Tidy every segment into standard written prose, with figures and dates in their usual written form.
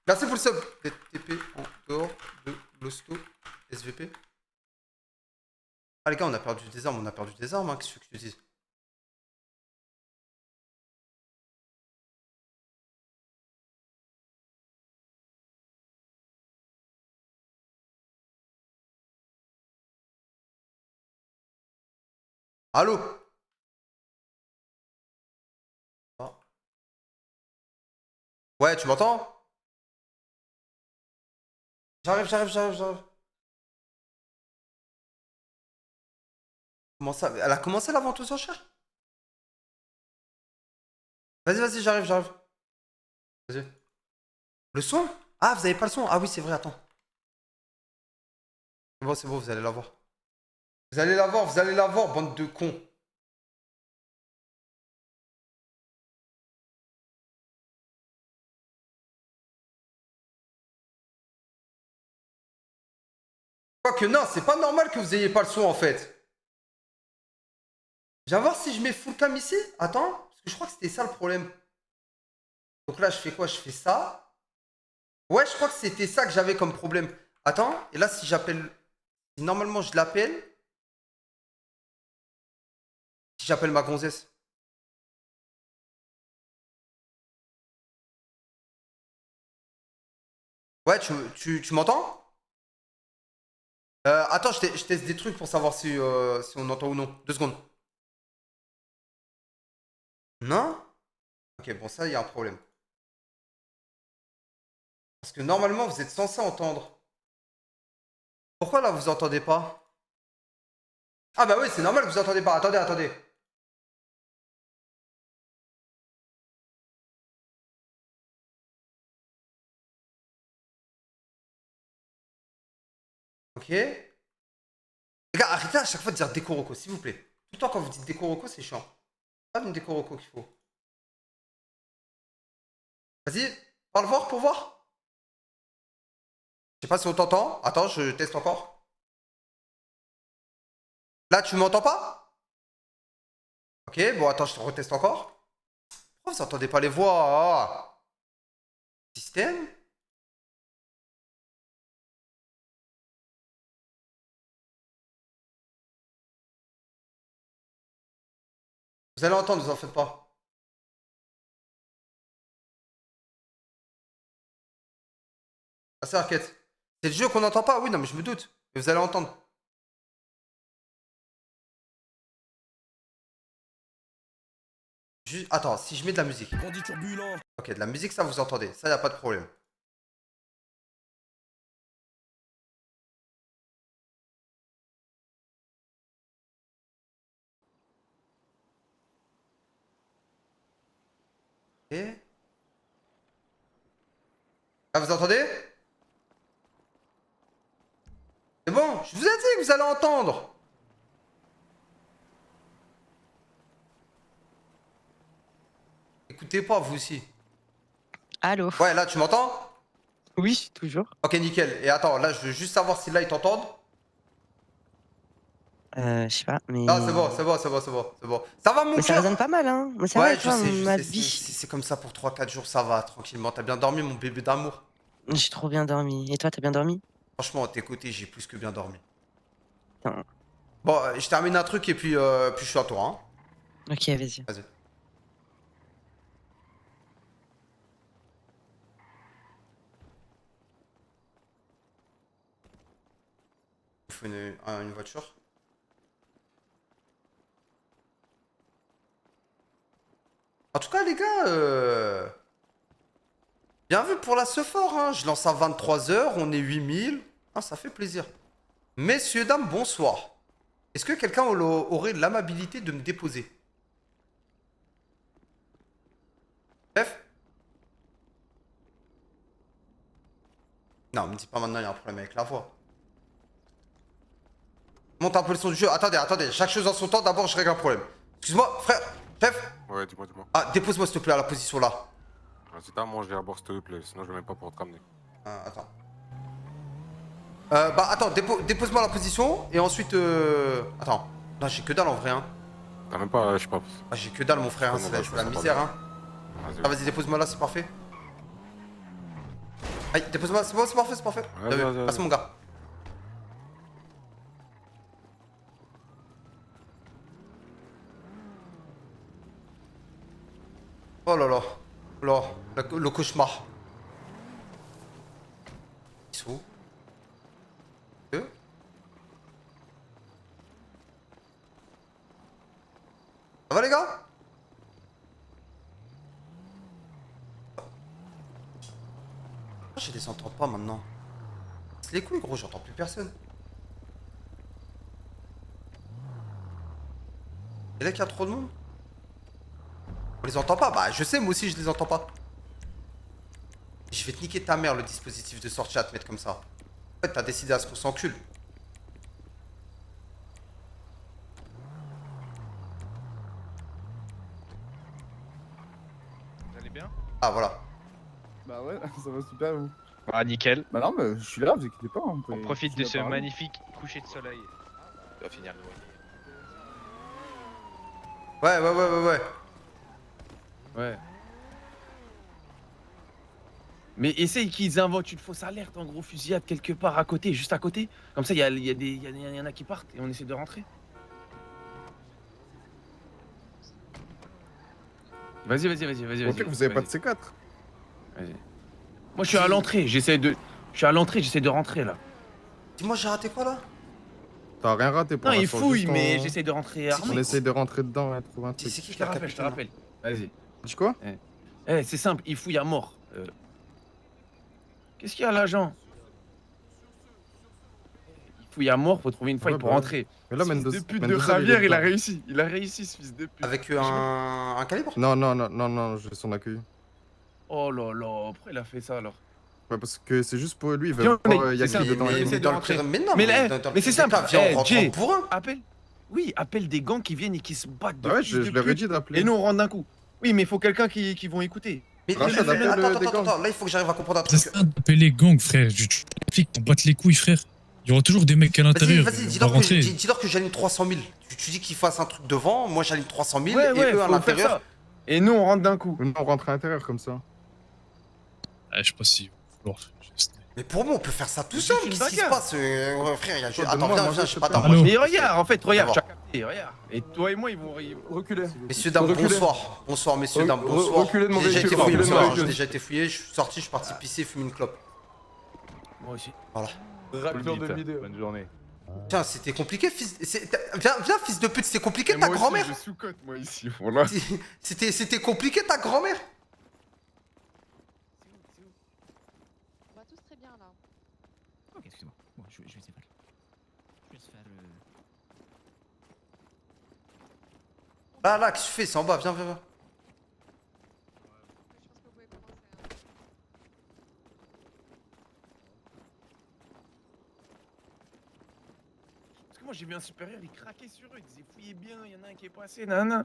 Merci pour le sub. TP en dehors de l'hosto SVP. Ah les gars, on a perdu des armes, hein, qu'est-ce que je te dis? Allô? Ah. Ouais, tu m'entends? J'arrive. Comment ça? Elle a commencé la vente aux enchères? Vas-y, j'arrive. Vas-y. Le son? Ah, vous avez pas le son? Ah oui, c'est vrai, attends. C'est bon, vous allez l'avoir. Vous allez la voir, bande de cons. Quoique, non, c'est pas normal que vous ayez pas le son en fait. Viens voir si je mets full cam ici. Attends, parce que je crois que c'était ça le problème. Donc là, je fais quoi? Je fais ça. Ouais, je crois que c'était ça que j'avais comme problème. Attends, et là, si j'appelle. Si normalement, je l'appelle. Si j'appelle ma gonzesse. Ouais, tu m'entends? Attends, je teste des trucs pour savoir si on entend ou non. 2 secondes. Non? Ok, bon, ça, il y a un problème. Parce que normalement, vous êtes censé entendre. Pourquoi là, vous entendez pas? Ah bah oui, c'est normal, vous entendez pas. Attendez. Ok. Les gars, arrêtez à chaque fois de dire Décoroco, s'il vous plaît. Tout le temps quand vous dites Décoroco, c'est chiant. Pas de Décoroco qu'il faut. Vas-y, parle voir pour voir. Je sais pas si on t'entend. Attends, je teste encore. Là, tu m'entends pas? Ok, bon, attends, je te reteste encore. Pourquoi vous entendez pas les voix? Système? Vous allez entendre, vous en faites pas. Ah, c'est Arquette. C'est le jeu qu'on n'entend pas? Oui, non, mais je me doute. Mais vous allez entendre. Attends, si je mets de la musique. Ok, de la musique, ça vous entendez. Ça, y a pas de problème. Ok. Là, vous entendez? C'est bon, je vous ai dit que vous allez entendre. Écoutez pas, vous aussi. Allô? Ouais, là, tu m'entends? Oui, toujours. Ok, nickel. Et attends, là, je veux juste savoir si là, ils t'entendent. Je sais pas, mais... Ah, c'est bon. Ça va, mon Mais ça cœur? résonne pas mal, hein. Mais ça va Ouais, et toi, je ma sais. vie? C'est comme ça pour 3 4 jours, ça va, tranquillement. T'as bien dormi, mon bébé d'amour? J'ai trop bien dormi. Et toi, t'as bien dormi? Franchement, à tes côtés, j'ai plus que bien dormi. Putain. Bon, je termine un truc et puis je suis à toi, hein. Ok, vas-y. Vas-y. Il faut une voiture. En tout cas, les gars, bien vu pour la Sephore, hein. Je lance à 23 h, on est 8000. Ah, ça fait plaisir. Messieurs, dames, bonsoir. Est-ce que quelqu'un aurait l'amabilité de me déposer? Chef? Non, me dis pas maintenant, il y a un problème avec la voix. Monte un peu le son du jeu. Attendez. Chaque chose en son temps, d'abord, je règle un problème. Excuse-moi, frère. Chef? Ouais, dis-moi. Ah, dépose-moi, s'il te plaît, à la position là. Si t'as à manger à bord, s'il te plaît, sinon je vais même pas pouvoir te ramener. Ah, attends. Bah, attends, dépose-moi à la position. Et ensuite, Attends. Non, j'ai que dalle en vrai, hein. T'as même pas, je sais pas. Ah, j'ai que dalle, mon frère, hein. Bon, C'est bah, la, je c'est me la sens pas misère, bien. hein. Vas-y, Ah, vas-y, dépose-moi là, c'est parfait. Aïe, dépose-moi, c'est bon, c'est parfait, c'est parfait. Ouais, Bien vu. vas-y, Passe vas-y. mon gars. Oh là là. Oh là, le cauchemar. Ils sont où? Eux? Ça va les gars? Je les entends pas maintenant. C'est les couilles gros, j'entends plus personne. Et là qu'il y a trop de monde. On les entend pas? Bah je sais, moi aussi je les entends pas. Je vais te niquer ta mère le dispositif de sortie à te mettre comme ça. En fait t'as décidé à ce qu'on s'encule. Vous allez bien? Ah voilà. Bah ouais, ça va super vous. Ah nickel. Bah non, mais je suis là, vous inquiétez pas. On, peut On profite de continuer à ce parler. magnifique coucher de soleil. On va finir le loyer. Ouais. Ouais. Mais essaye qu'ils inventent une fausse alerte, en gros, fusillade quelque part à côté, juste à côté. Comme ça, il y en a qui partent et on essaie de rentrer. Vas-y. Au pire, vous avez pas de C4. Vas-y. Moi, je suis à l'entrée, j'essaie de rentrer là. Dis-moi j'ai raté quoi là? T'as rien raté pour Non, il l'instant, fouille, juste mais on- j'essaie de rentrer On armé. essaye de rentrer dedans et trouver un C'est truc. qui Je qui a te rappelle, capitaine, là? Vas-y. Tu dis quoi? C'est simple, il fouille à mort. Qu'est-ce qu'il y a l'agent? Il fouille à mort, faut trouver une faille Ouais, pour bah ouais. rentrer. Mais là, Ce fils Mendoza. de pute de Mendoza, Javier, il a dedans. réussi. Il a réussi, ce fils de pute. Avec un calibre? Non, je vais son accueil. Oh là là, pourquoi il a fait ça alors? Ouais, parce que c'est juste pour lui, il Viens, veut mec, pas y a c'est qui simple, dedans. on et essaie tout. de dans le rentrer. pré- Mais non, Mais là, dans le mais c'est pré- simple. Viens, Eh, on rentre Jay. en bourrin. Appelle des gangs qui viennent et qui se battent de Bah ouais, fils je de leur ai pute. dit d'appeler. Et nous on rentre d'un coup. Oui, mais il faut quelqu'un qui vont écouter. Mais Rachid, appelle des gangs. attends, là il faut que j'arrive à comprendre un C'est truc. ça d'appeler gang, frère. Tu flics pour battre les couilles, frère. Il y aura toujours des mecs à Vas-y, l'intérieur. vas-y, On va dis-leur rentrer. que j'aligne 300 000. Tu dis qu'ils fassent un truc devant, moi j'aligne 300 000 Ouais, et eux à faut faire l'intérieur. ça. Et nous on rentre d'un coup. Mais non, on rentre à l'intérieur comme ça. Ah, je sais pas si. Alors, Mais pour moi, on peut faire ça tout C'est seul. une Qu'est-ce qui se bagarre. passe frère, il y a... Toi, Attends, donne-moi à viens, manger, je sais pas. s'il te Attends, plaît. moi, Mais regarde, en fait, regarde, D'abord. tu as capté, regarde. Et toi et moi, ils vont. Reculez. Messieurs, dames, Reculez. bonsoir. Bonsoir, messieurs, dames, bonsoir. Reculez de mon J'ai déjà véhicule, été fouillé, reculez de mon bonsoir. véhicule. J'ai déjà été fouillé, je suis sorti, je suis parti pisser, fumer une clope. Moi aussi. Raclure de vidéo. Bonne journée. Tiens, c'était compliqué, fils. Viens, fils de pute, c'était compliqué Et ta moi aussi, grand-mère. je sous-cote, moi ici. Voilà. C'était compliqué ta grand-mère. On va tous très bien là. Ok, excuse-moi. Bon, je vais essayer de faire. Je vais essayer de faire. Là, qu'est-ce que tu fais? C'est en bas, viens. Je pense que vous pouvez commencer. Parce que moi, j'ai vu un supérieur, il craquait sur eux. Il disait fouillez bien, il y en a un qui est passé, nanana.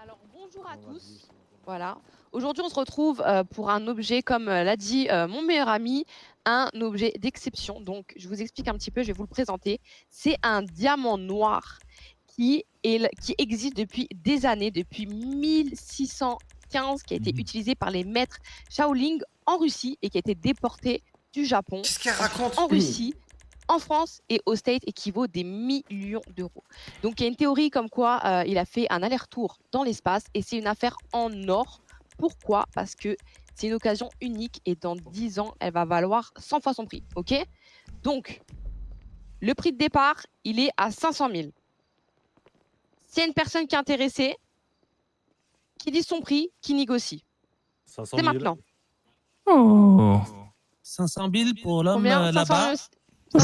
Alors bonjour à tous. Voilà. Aujourd'hui, on se retrouve pour un objet, comme l'a dit mon meilleur ami, un objet d'exception. Donc, je vous explique un petit peu, je vais vous le présenter. C'est un diamant noir qui existe depuis des années, depuis 1615, qui a été utilisé par les maîtres Shaolin en Russie et qui a été déporté du Japon Qu'est-ce qu'elle raconte? en Russie, en France et aux States équivaut des millions d'euros. Donc il y a une théorie comme quoi il a fait un aller-retour dans l'espace et c'est une affaire en or. Pourquoi? Parce que c'est une occasion unique et dans 10 ans, elle va valoir 100 fois son prix. Ok? Donc, le prix de départ, il est à 500 000. S'il y a une personne qui est intéressée, qui dit son prix, qui négocie. C'est maintenant. Oh 500 000 pour l'homme Combien? là-bas. 500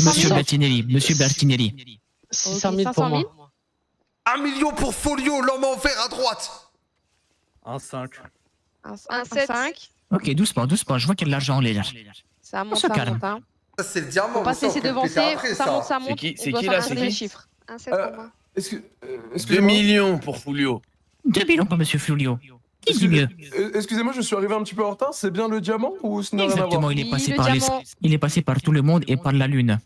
Monsieur 000? Bertinelli, monsieur Bertinelli. 600 Ok, 000 pour 500 000. moi. 1 million pour Folio, l'homme en vert à droite. Un 5. Un Un 7. 5. Ok, doucement, ça vois qu'il y a de l'argent, les gars. Ça monte, se ça calme. monte. Hein. Ça, c'est le diamant. Faut pas se ça, on laisser peut le péter devancer. après, Ça monte, ça C'est monte. qui- On c'est doit qui, faire là, un c'est tour des qui chiffres. Un 7 pour moi. 2 Excusez-moi. millions pour Fulio. 2 millions pour monsieur Fulio. Qui dit mieux? Excusez-moi, je suis arrivé un petit peu en retard. C'est bien le diamant ou ce n'a rien à Exactement, voir? il est Oui, passé le par diamant. il est passé par tout le monde et par la lune.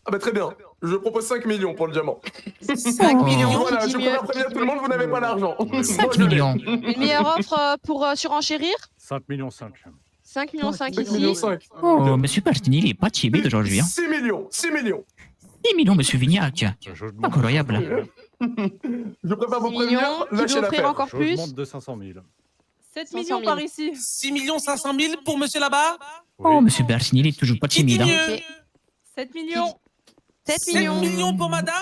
Ah bah très bien. Je propose 5 millions pour le diamant. 5 millions. Voilà, qui je dit mieux, préfère prévenir tout le monde, vous n'avez pas l'argent. 5 millions. Une meilleure offre pour surenchérir 5 millions 5. 5 millions 5 5 millions ici. 5. Oh, monsieur Bertini, il est pas timide aujourd'hui. 6 millions, 6 millions. 10 millions, monsieur Vignac. Incroyable. Je préfère vous 6 prévenir, millions. Qui lâchez veut offrir l'affaire. encore plus de 500 000. 7 500 millions 000. par ici. 6 500 000 pour monsieur là-bas. Oh, monsieur Bertini, il est toujours pas timide. Ok. 7 millions. 7 millions. pour madame.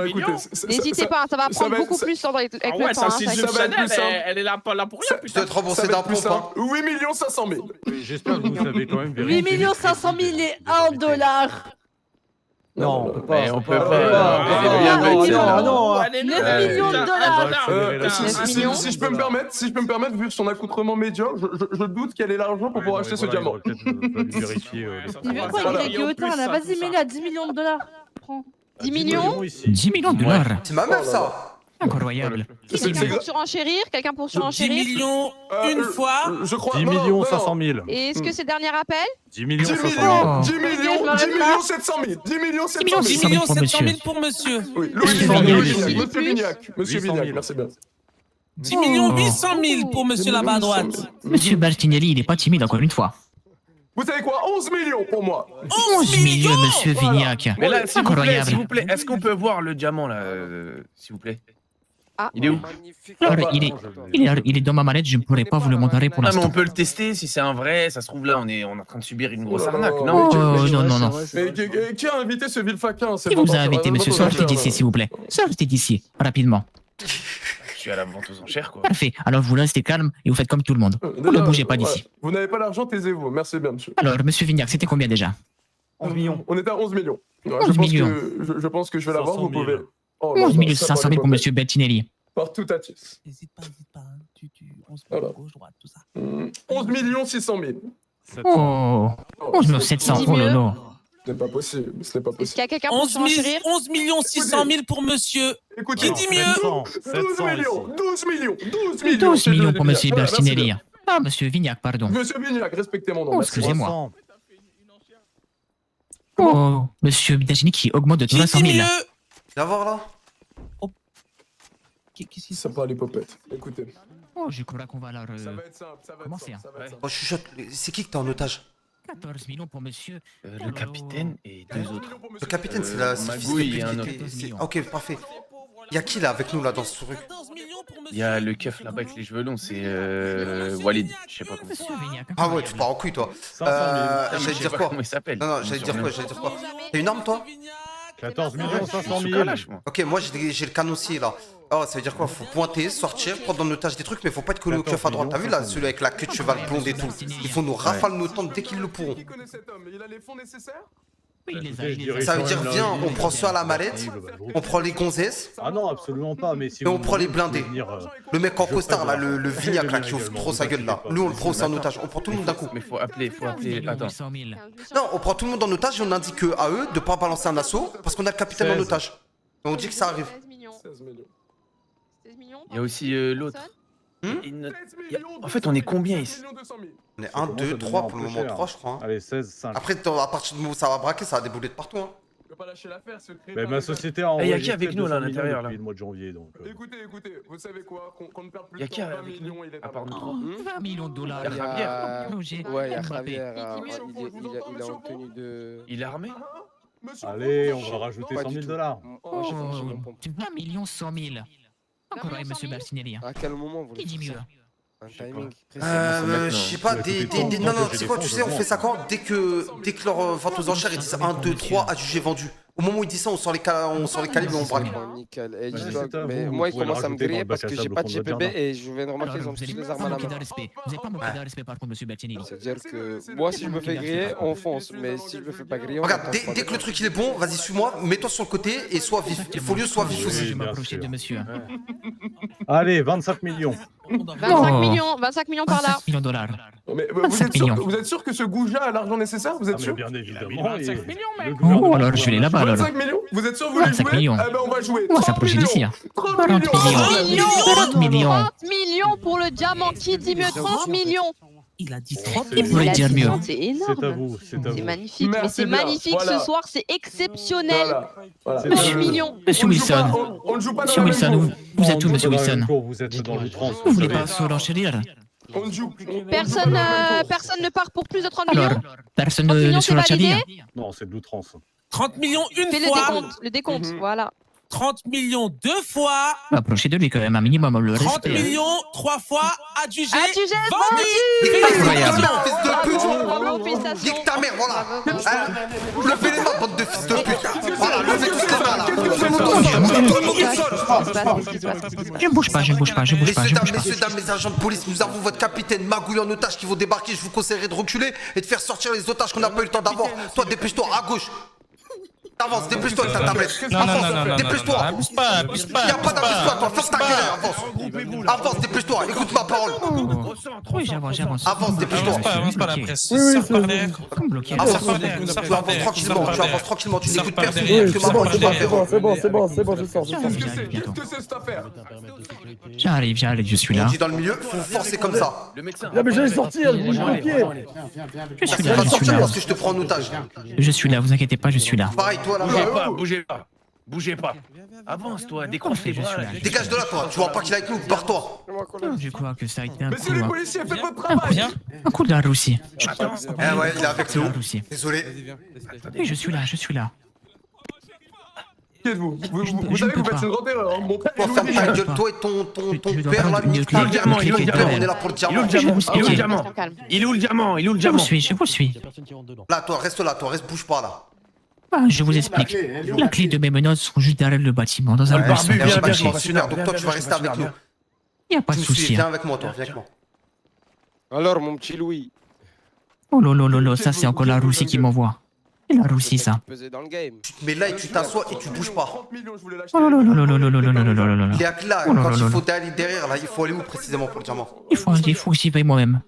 Écoutez, N'hésitez pas, ça va prendre va être- beaucoup plus avec Ah le ouais, temps. ça hein, c'est ça- Jules ça va être Chanel, plus simple. elle est là pas là pour rien, Je dois putain. être remboursé d'un pompe. Hein. 8 millions 500 000. J'espère que vous savez quand même 8 millions 500 000 et 1 dollar. Non, on peut pas. non, non. Allez, 9 millions de dollars. Si je peux me permettre, vu son accoutrement médiocre, je doute qu'elle ait l'argent pour pouvoir acheter ce diamant. vérifier. Il veut quoi, Voilà. Greg autant là? Vas-y, mets-le à 10 millions de dollars. Prends. 10 millions. 10 millions de dollars. C'est ma meuf, ça. Incroyable. Quelqu'un pour surenchérir. Quelqu'un pour surenchérir. une fois. Je crois. 10 non, millions non, 500 000. Et est-ce que c'est le dernier appel 10 millions 10 500 000. millions, 10 Je millions m'arrête 700 000. 10 millions 10 millions 700 000. 700 000 pour monsieur. Oui, Monsieur Louis Vignac, Vignac, ici. Monsieur Vignac, Monsieur 800 000. Vignac, merci bien. 10 800 000 pour monsieur là-bas à droite. Monsieur Bertinelli, il est pas timide encore une fois. Vous savez quoi, 11 millions pour moi. 11 millions, monsieur Vignac. Mais là, s'il Incroyable. vous plaît, est-ce qu'on peut voir le diamant là, s'il vous plaît? Ah. Il est où? Alors, il est dans ma mallette, je ne pourrais pas vous le montrer pour Non, mais l'instant. on peut le tester si c'est un vrai. Ça se trouve là, on est en train de subir une grosse Oh là arnaque, là. non? Oh, non. Mais qui a invité ce vil faquin? Qui vous a invité, monsieur? Sortez d'ici, s'il vous plaît. Sortez d'ici, rapidement. Je suis à la vente aux enchères, quoi. Parfait. Alors, vous restez calme et vous faites comme tout le monde. Vous ne bougez pas d'ici. Vous n'avez pas l'argent, taisez-vous. Merci bien, monsieur. Alors, monsieur Vignac, c'était combien déjà? 11 millions. On est à 11 millions. Ouais, 11 millions. Je pense que je vais l'avoir, vous pouvez. Oh, 11 non, 500 ça 000 pour va, monsieur Bertinelli. Partout à Tis. N'hésite pas. Voilà. Gauche, droite, tout ça. 11 millions 600 000. Oh, 11 700 000, oh là là. Ce n'est pas possible, ce n'est pas Est-ce possible. qu'il y a quelqu'un pour surenchérir 11 600 000 pour monsieur. Écoutez, Qui dit mieux 12 millions, 12 millions, 12 millions. 12 millions pour monsieur Voilà, merci Bertinelli. bien. Ah, monsieur Vignac, pardon. Monsieur Vignac, respectez mon nom. Oh, merci. excusez-moi. Oh, monsieur Bertinelli qui augmente de 300 000. Viens voir là. Qu'est-ce qui se Ça parle les popettes. Écoutez. Oh, je crois qu'on va alors... Ça va être simple, ça va comment être c'est, simple. Ça va être simple. Oh, je chuchote. C'est qui que t'es en otage? 14 millions pour monsieur... Le capitaine et deux autres. Le capitaine, c'est la. c'est le fils de Magouille pute et un qui autre. était- c'est- Ok, parfait. Y'a qui là avec nous là dans ce truc? Il y a le keuf là-bas avec les cheveux longs, c'est Walid. Je sais pas comment. Monsieur Vignac. Ah ouais, tu pars en couille toi. Je J'allais sais dire pas quoi? comment il s'appelle. Non, j'allais dire quoi? T'as une arme toi? 14 500 000. Ok, moi j'ai le canoncier là. Oh, ça veut dire quoi? Faut pointer, sortir, prendre en otage des trucs, mais faut pas être collé au keuf à droite. T'as vu là, celui avec la queue de cheval blonde et tout? Il faut nous rafale nos tentes dès qu'ils le pourront. Qui connaît cet homme? Il a les fonds nécessaires? Oui, il les a. Ça veut dire, viens, on prend ça à la mallette, on prend les gonzesses, Ah non, absolument pas, mais si et on prend les blindés. Le mec en costard là, le Vignac là qui ouvre trop sa gueule là. Lui, on le prend aussi en otage. On prend tout le monde d'un coup. Mais faut appeler. Attends. 800 000. Non, on prend tout le monde en otage et on indique à eux de pas balancer un assaut parce qu'on a le capitaine en 16. otage. Et on dit que ça arrive. 16 millions. 16 millions. 16 millions. Il y a aussi l'autre. Hmm En fait, on est combien ici? 16 200 000. On est 1, 2, 3 pour le moment, 3 je crois. hein. Allez, 16, 5. Après, à partir du moment où ça va braquer, ça va débouler de partout. Hein. Je peux pas lâcher l'affaire, secret. Mais ma société a Eh, y a qui enregistré avec nous, là, à 200 millions l'intérieur, là depuis le mois de janvier, donc... Écoutez, vous savez quoi? Qu'on ne perd plus Y a de qui temps, 20 avec millions, nous il est À part nous à trois. 20 millions de dollars. Il y a Javier. Roger, Ouais, il y a Mbappé. Javier, il est en tenue de... Il est armé? Monsieur Allez, Foucault, on va rajouter Pas 100 du 000 tout. dollars. Moi, j'ai mon pompe. 20 millions 100 000. Encore un monsieur Bertinelli. À quel moment vous Qui le dit faites mieux? Un timing précis. Je sais pas, non, tu sais quoi, on fait ça quand? Dès que leur vente aux enchères, ils disent 1, 2, 3, adjugé vendu. Au moment où ils disent ça, on sort les calibres et on braque. Bon, nickel. Et Ouais, dis-toi, c'est à mais vous, moi, vous il pouvez commence le à me rajouter griller dans le parce bac que à j'ai sable pas de au fond de votre GPB jardin. et je viens de remarquer qu'ils ont Vous tous n'avez les pas armes à la manqué main. de respect. Vous n'avez pas manqué de respect par contre, monsieur Bertinelli. C'est-à-dire que moi, si je me fais griller, on fonce. Mais si je me fais pas griller, on Regarde, fonce pas. dès que le truc il est bon, vas-y, suis-moi, mets-toi sur le côté et sois vif. Il faut lieu soit vif Je aussi. vais m'approcher de monsieur. Allez, 25 millions. 25 millions par là. 25 millions de dollars. Mais 25 millions. vous êtes sûr que ce goujat a l'argent nécessaire? Vous êtes sûr? Bien évidemment. 25 millions, mec. Oh, alors je vais aller là-bas alors. 25 millions? Vous êtes sûr que vous voulez 25 jouer? millions. Eh ben on va jouer. On va 30 s'approcher d'ici. millions. 40 30 millions. millions. 40 millions. 30 millions pour le diamant. Qui dit mieux 30 millions? Il a dit 30 Il pourrait a dire dit mieux. 30, c'est énorme. C'est à vous, c'est à C'est vous. magnifique, mais Merci c'est bien, magnifique voilà. ce soir, c'est exceptionnel. Voilà. Monsieur Mignon. Monsieur On ne joue pas- Wilson. on ne joue pas dans Monsieur la Wilson, même vous, cour. vous êtes où, monsieur Dans la Wilson? même cour, vous êtes dans l'outrance. Vous voulez savez. pas surenchérir? On ne joue. Personne ne part pour plus de 30 Alors, millions. personne 30 ne millions, c'est surenchérit? validé. Non, c'est de l'outrance. 30 millions une Fais le décompte, voilà. 30 millions deux fois. Approchez de lui quand même, un minimum, le 30 respect. millions, 3 fois, adjugé. Adjugé, Incroyable. Fils de pute. Bravo, félicitations. Nique ta mère, voilà. Levez les mains, bande de fils de pute. Voilà, levez tous les mains là. Tout le monde au sol, tout le monde au sol. Je ne bouge pas, je ne bouge pas, je ne bouge pas, je ne bouge pas. Messieurs, dames, les agents de police, nous avons votre capitaine magouille en otage qui vont débarquer. Je vous conseillerais de reculer et de faire sortir les otages qu'on n'a pas eu le temps d'avoir. Toi, dépêche-toi, à gauche. Avance, dépêche-toi avec ta tablette. Avance, dépêche-toi. Abuse pas. Y'a pas d'abuse-toi, toi. Ferme ta gueule, avance. Avance, dépêche-toi. Écoute ma parole. Oui, j'avance. Avance, dépêche-toi. Avance pas la presse. Avance tranquillement, tu n'écoutes personne. C'est bon, je sors. Qu'est-ce que c'est cette affaire? J'arrive, je suis là. On dit dans le milieu, faut forcer comme ça. Le médecin. Là, mais j'allais sortir, je bouge mon pied. Je suis Tu là, vas je suis sortir là. parce que je te prends en otage. Je suis là, vous inquiétez pas, je suis là. Pareil, toi là. Bougez pas. Avance, toi, décroche les bras. là. Dégage de là, toi. Tu vois pas qu'il est avec nous, barre-toi. Je crois que ça a été un Messieurs les coup. policiers, faites votre travail. Un coup de la Russie. Eh ouais, il est avec nous. La Russie. Désolé. Oui, je suis là. Qui êtes-vous? Vous Je savez, ne vous peux faites pas. une grande erreur. Mon père, Toi, ferme ta gueule, toi et ton Je dois père là, prendre une nique clé. ta Diamant, mère. il est où le On est diamant? là pour le Il est où diamant. le diamant? Calme. Il est où le diamant? Il est où le Je vous diamant? suis, je vous suis. Là, toi, reste là, bouge pas là. Ah, je vous explique. La clé de mes menottes sont juste derrière le bâtiment, dans un le buisson barbu, Viens, viens, caché. bâtiment, super. Donc toi, tu vas rester avec nous. Il n'y a pas Tu de me suis, souci. viens avec moi, toi, viens avec moi. Alors, mon petit Louis, Oh lolo, ça c'est encore la Russie qui m'envoie. C'est la Russie, ça. pesé dans le game. Tu te mets là et tu t'assois et tu bouges pas. 30 millions, je voulais l'acheter. Oh lolo. Il est à là, Oh là quand là il là faut aller derrière, là, il faut aller où précisément pour le diamant? Il faut que j'y veille moi-même.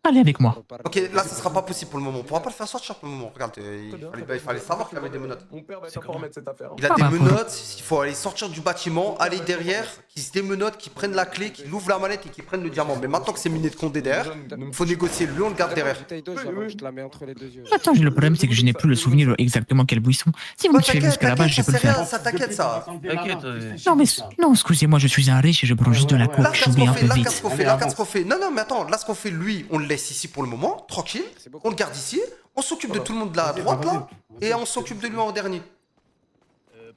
Allez avec moi. Ok, là, ça sera pas possible pour le moment. On pourra pas le faire sortir pour le moment. Regarde, il fallait savoir qu'il avait des menottes. Mon père va être informé de cette affaire. Il a des menottes, il faut aller sortir du bâtiment, aller derrière, qui se démenotent, qui prennent la clé, qui ouvrent la mallette et qui prennent le diamant. Mais maintenant que c'est miné de Condé derrière, il faut négocier. Lui, on le garde derrière. Bouteille d'eau, je te la mets entre les deux yeux. Attends, le problème c'est que je n'ai plus le souvenir exactement quel buisson. Si vous me suivez jusqu'à là-bas, je peux le faire. Ça t'inquiète, ça. T'inquiète. Non mais non, excusez-moi, je suis un riche et je prends juste de la Là, coke. qu'est-ce J'oublie qu'on un fait? peu Là, vite. qu'est-ce qu'on fait? Là, qu'est-ce qu'on fait? Non, mais attends, là, ce qu'on fait, lui, on le laisse ici pour le moment, tranquille. On le garde ici. On s'occupe de tout le monde de la droite, là. Et on s'occupe de lui en dernier.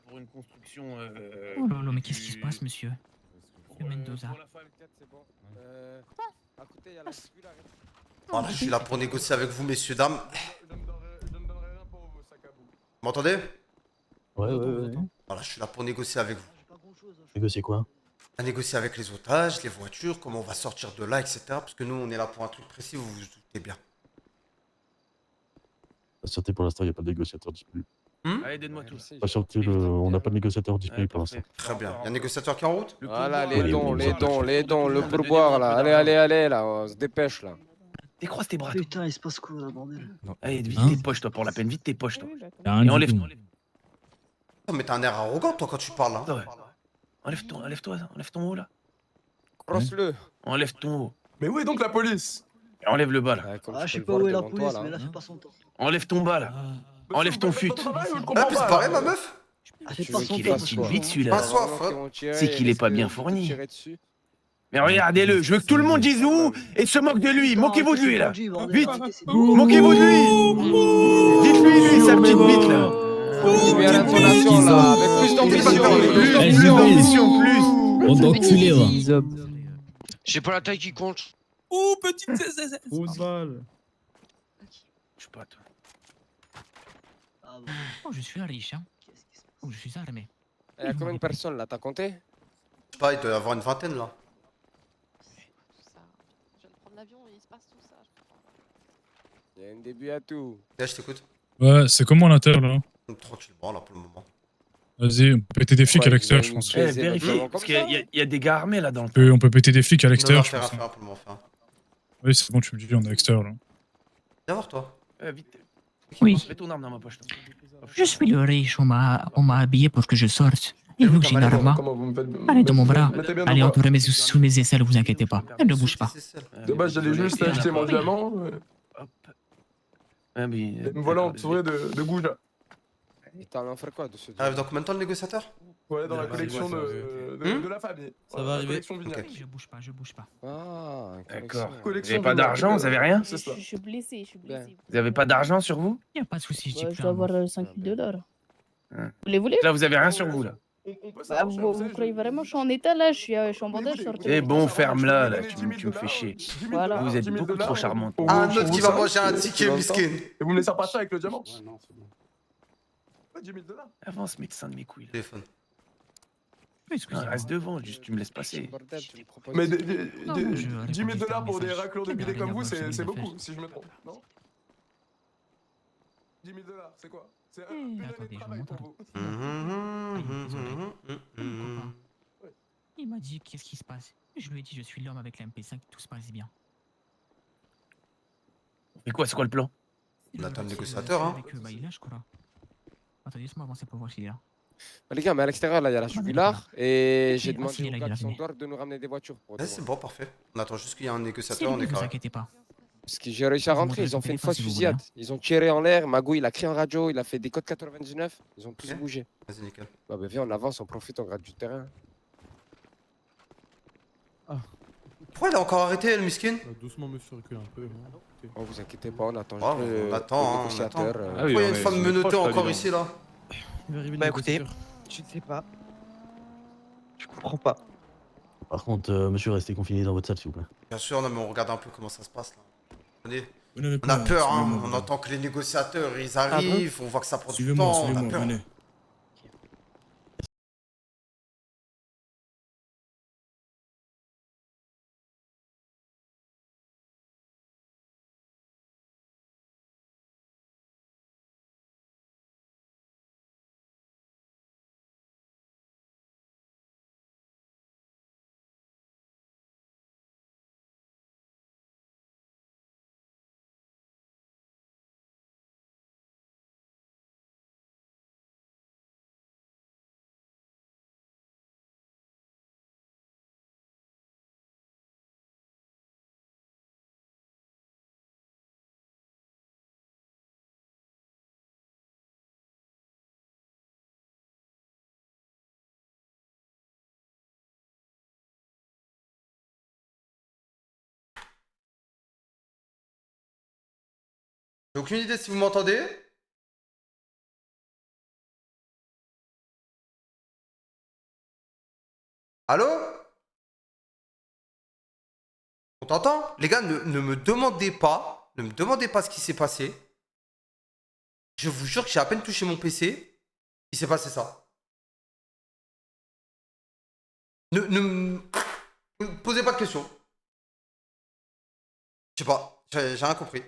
Pour une construction. Oh là là, mais qu'est-ce qui se passe, monsieur? Le Mendoza. À côté, il y a la vue, là. Voilà, je suis là pour négocier avec vous, messieurs, dames. Je ne donnerai rien pour vos sacs à vous. Vous m'entendez? Ouais. Voilà, je suis là pour négocier avec vous. Négocier quoi? À négocier avec les otages, les voitures, comment on va sortir de là, etc. Parce que nous, on est là pour un truc précis, vous vous doutez bien. Patientez pour l'instant, il n'y a pas de négociateur disponible. Allez, donne-moi tout. Patientez, on n'a pas de négociateur disponible pour l'instant. Très bien. Il y a un négociateur qui est en route? Voilà, Oui, les dons, oui, le pourboire, là. Allez, là, on se dépêche, là. Décroise tes bras. toi. Putain, il se passe quoi là, bordel? Allez, vite Hein tes poches, toi, pour la peine. Vite tes poches, toi. Et enlève. Non, mais t'as un air arrogant, toi, quand tu parles. Hein. Ouais. Enlève ton haut, là. Crosse-le. Enlève ton haut. Mais où est donc la police? Et enlève le bas, là. Ouais, comme Ah, tu je sais peux pas le où est la voir devant police, toi, mais là. là, c'est pas son temps. Enlève ton bas, là. Enlève ton fut. Ah, puis c'est pareil, ma meuf? Ah, c'est Tu pas veux son qu'il temps. ait c'est une pas vite, son celui-là. Pas soif, Vraiment hein. qu'ils vont tirer, C'est qu'il est pas bien est fourni. tiré dessus. Mais regardez-le, je veux que tout le monde dise où et se moque de lui. temps. Moquez-vous de lui, là. Aujourd'hui, bordel, Vite. arrêtez, c'est- Moquez-vous de lui. Dites-lui, lui, sa petite bite, là. Mets à l'intonation, là, avec plus d'ambition, avec plus d'ambition. Plus. On d'enculé, va. J'ai pas la taille qui compte. Oh, petite Football. Je sais pas, toi. Ah, bon. Oh, je suis un riche, hein. Qu'est-ce qui se passe? Oh, je suis armé. Il y a combien de personnes, là? T'as compté? Je sais pas, il doit y avoir une vingtaine, là. Tout ça. Je viens de prendre l'avion et il se passe tout ça. je comprends pas. Il y a un début à tout. Là, je t'écoute. Ouais, c'est comment à l'intérieur là? Tranquillement, là, pour le moment. Vas-y, on peut péter des flics Ouais, à l'extérieur, il y je a pense. une- Vérifie, parce qu'il y a des gars armés, là, dans le On peut péter des flics à l'extérieur, je faire, pense. hein. pour le moment, faire. Oui, c'est bon, tu me dis, on est à l'extérieur là. Viens voir, toi. Vite. Oui. Mets ton arme dans ma poche. Je suis le riche, on m'a habillé pour que je sorte. Il Et vous, j'ai une arme. Comment vous me faites. Allez dans mon bras. Mettez bien Allez, dans entourez sous mes aisselles, vous inquiétez pas. Elle ne bouge pas. De base, j'allais juste acheter mon diamant. Hop. Ah, mais. Et me voilà entouré de goujats. Et t'en as fait quoi de ce Arrive dans combien de temps le négociateur? Ouais, dans la collection de la famille. Ça va arriver. Je bouge pas, je bouge pas. Ah, D'accord. Vous Collection avez pas vinyle. d'argent, vous avez rien? C'est ça. Je suis blessé, je suis blessé. Vous avez pas d'argent sur vous? Y a pas de souci, je dis Bah, plus je dois un mot. avoir 5000 dollars. Hein. Vous les voulez? Là, vous avez rien sur vous, là. Bah, vous croyez vraiment que je suis en état là? Je suis en bandage. Eh bon, ferme-la, là, tu me fais chier. Voilà. Vous êtes beaucoup trop charmante. Un autre qui va manger un ticket, miskin. Et vous me laissez pas ça avec le diamant? Ouais, 10 000 $. Avance, médecin de mes couilles. Là. Téléphone. Ah, reste devant, juste tu me laisses passer. Mais Non, je 10 000 réponds juste à un $ pour des message. raclures de Qui n'a billets rien à comme vous, voir sur c'est mes beaucoup, affaires. si je me trompe, non? 10 000 $, c'est quoi? C'est Eh, une année attendez, de je travail monte pour un vous. Il m'a dit qu'est-ce qui se passe. Je lui ai dit je suis l'homme avec la MP5, tout se passe bien. Mais quoi, c'est quoi le plan? On attend le négociateur, hein. Avec Baïla, je crois. Attendez, laisse-moi avancer pour voir s'il est là. Les gars, mais à l'extérieur, là, il y a la jugular. Et j'ai Il est demandé assis, là, aux il gars est qui sont venu. dehors de nous ramener des voitures. Pour Ouais, demain. c'est bon, parfait. On attend juste qu'il y ait un C'est négociateur, on lui, est vous carré. inquiétez pas. Parce que j'ai réussi à Vous rentrer, montrez ils ont ton fait une téléphone fausse si vous fusillade. voulez, Ils ont tiré en l'air, Magou il a crié en radio, il a fait des codes 99, ils ont tous Ok. bougé. Vas-y, nickel. Bah, viens, on avance, on profite, on gratte du terrain. Pourquoi il a encore arrêté, le miskin? Doucement, monsieur, recule un peu. Oh, vous inquiétez pas, on attend Oh, juste le, on attend, hein, on négociateur. attend. Ah oui, Pourquoi il y a on une est- femme on est menottée proche, là, encore dis ici, là? Bah écoutez, je ne sais pas. Je comprends pas. Par contre, monsieur, restez confiné dans votre salle, s'il vous plaît. Bien sûr, non, mais on regarde un peu comment ça se passe, là. Venez. Venez avec On a moi, peur, hein. suivez-moi, On venez. entend que les négociateurs, ils arrivent, on voit que ça prend du Suivez-moi, temps, on a suivez-moi, peur. venez. J'ai aucune idée si vous m'entendez. Allô? On t'entend? Les gars, ne me demandez pas, ne me demandez pas ce qui s'est passé. Je vous jure que j'ai à peine touché mon PC. Il s'est passé ça. Ne me posez pas de questions. Je sais pas, j'ai rien compris.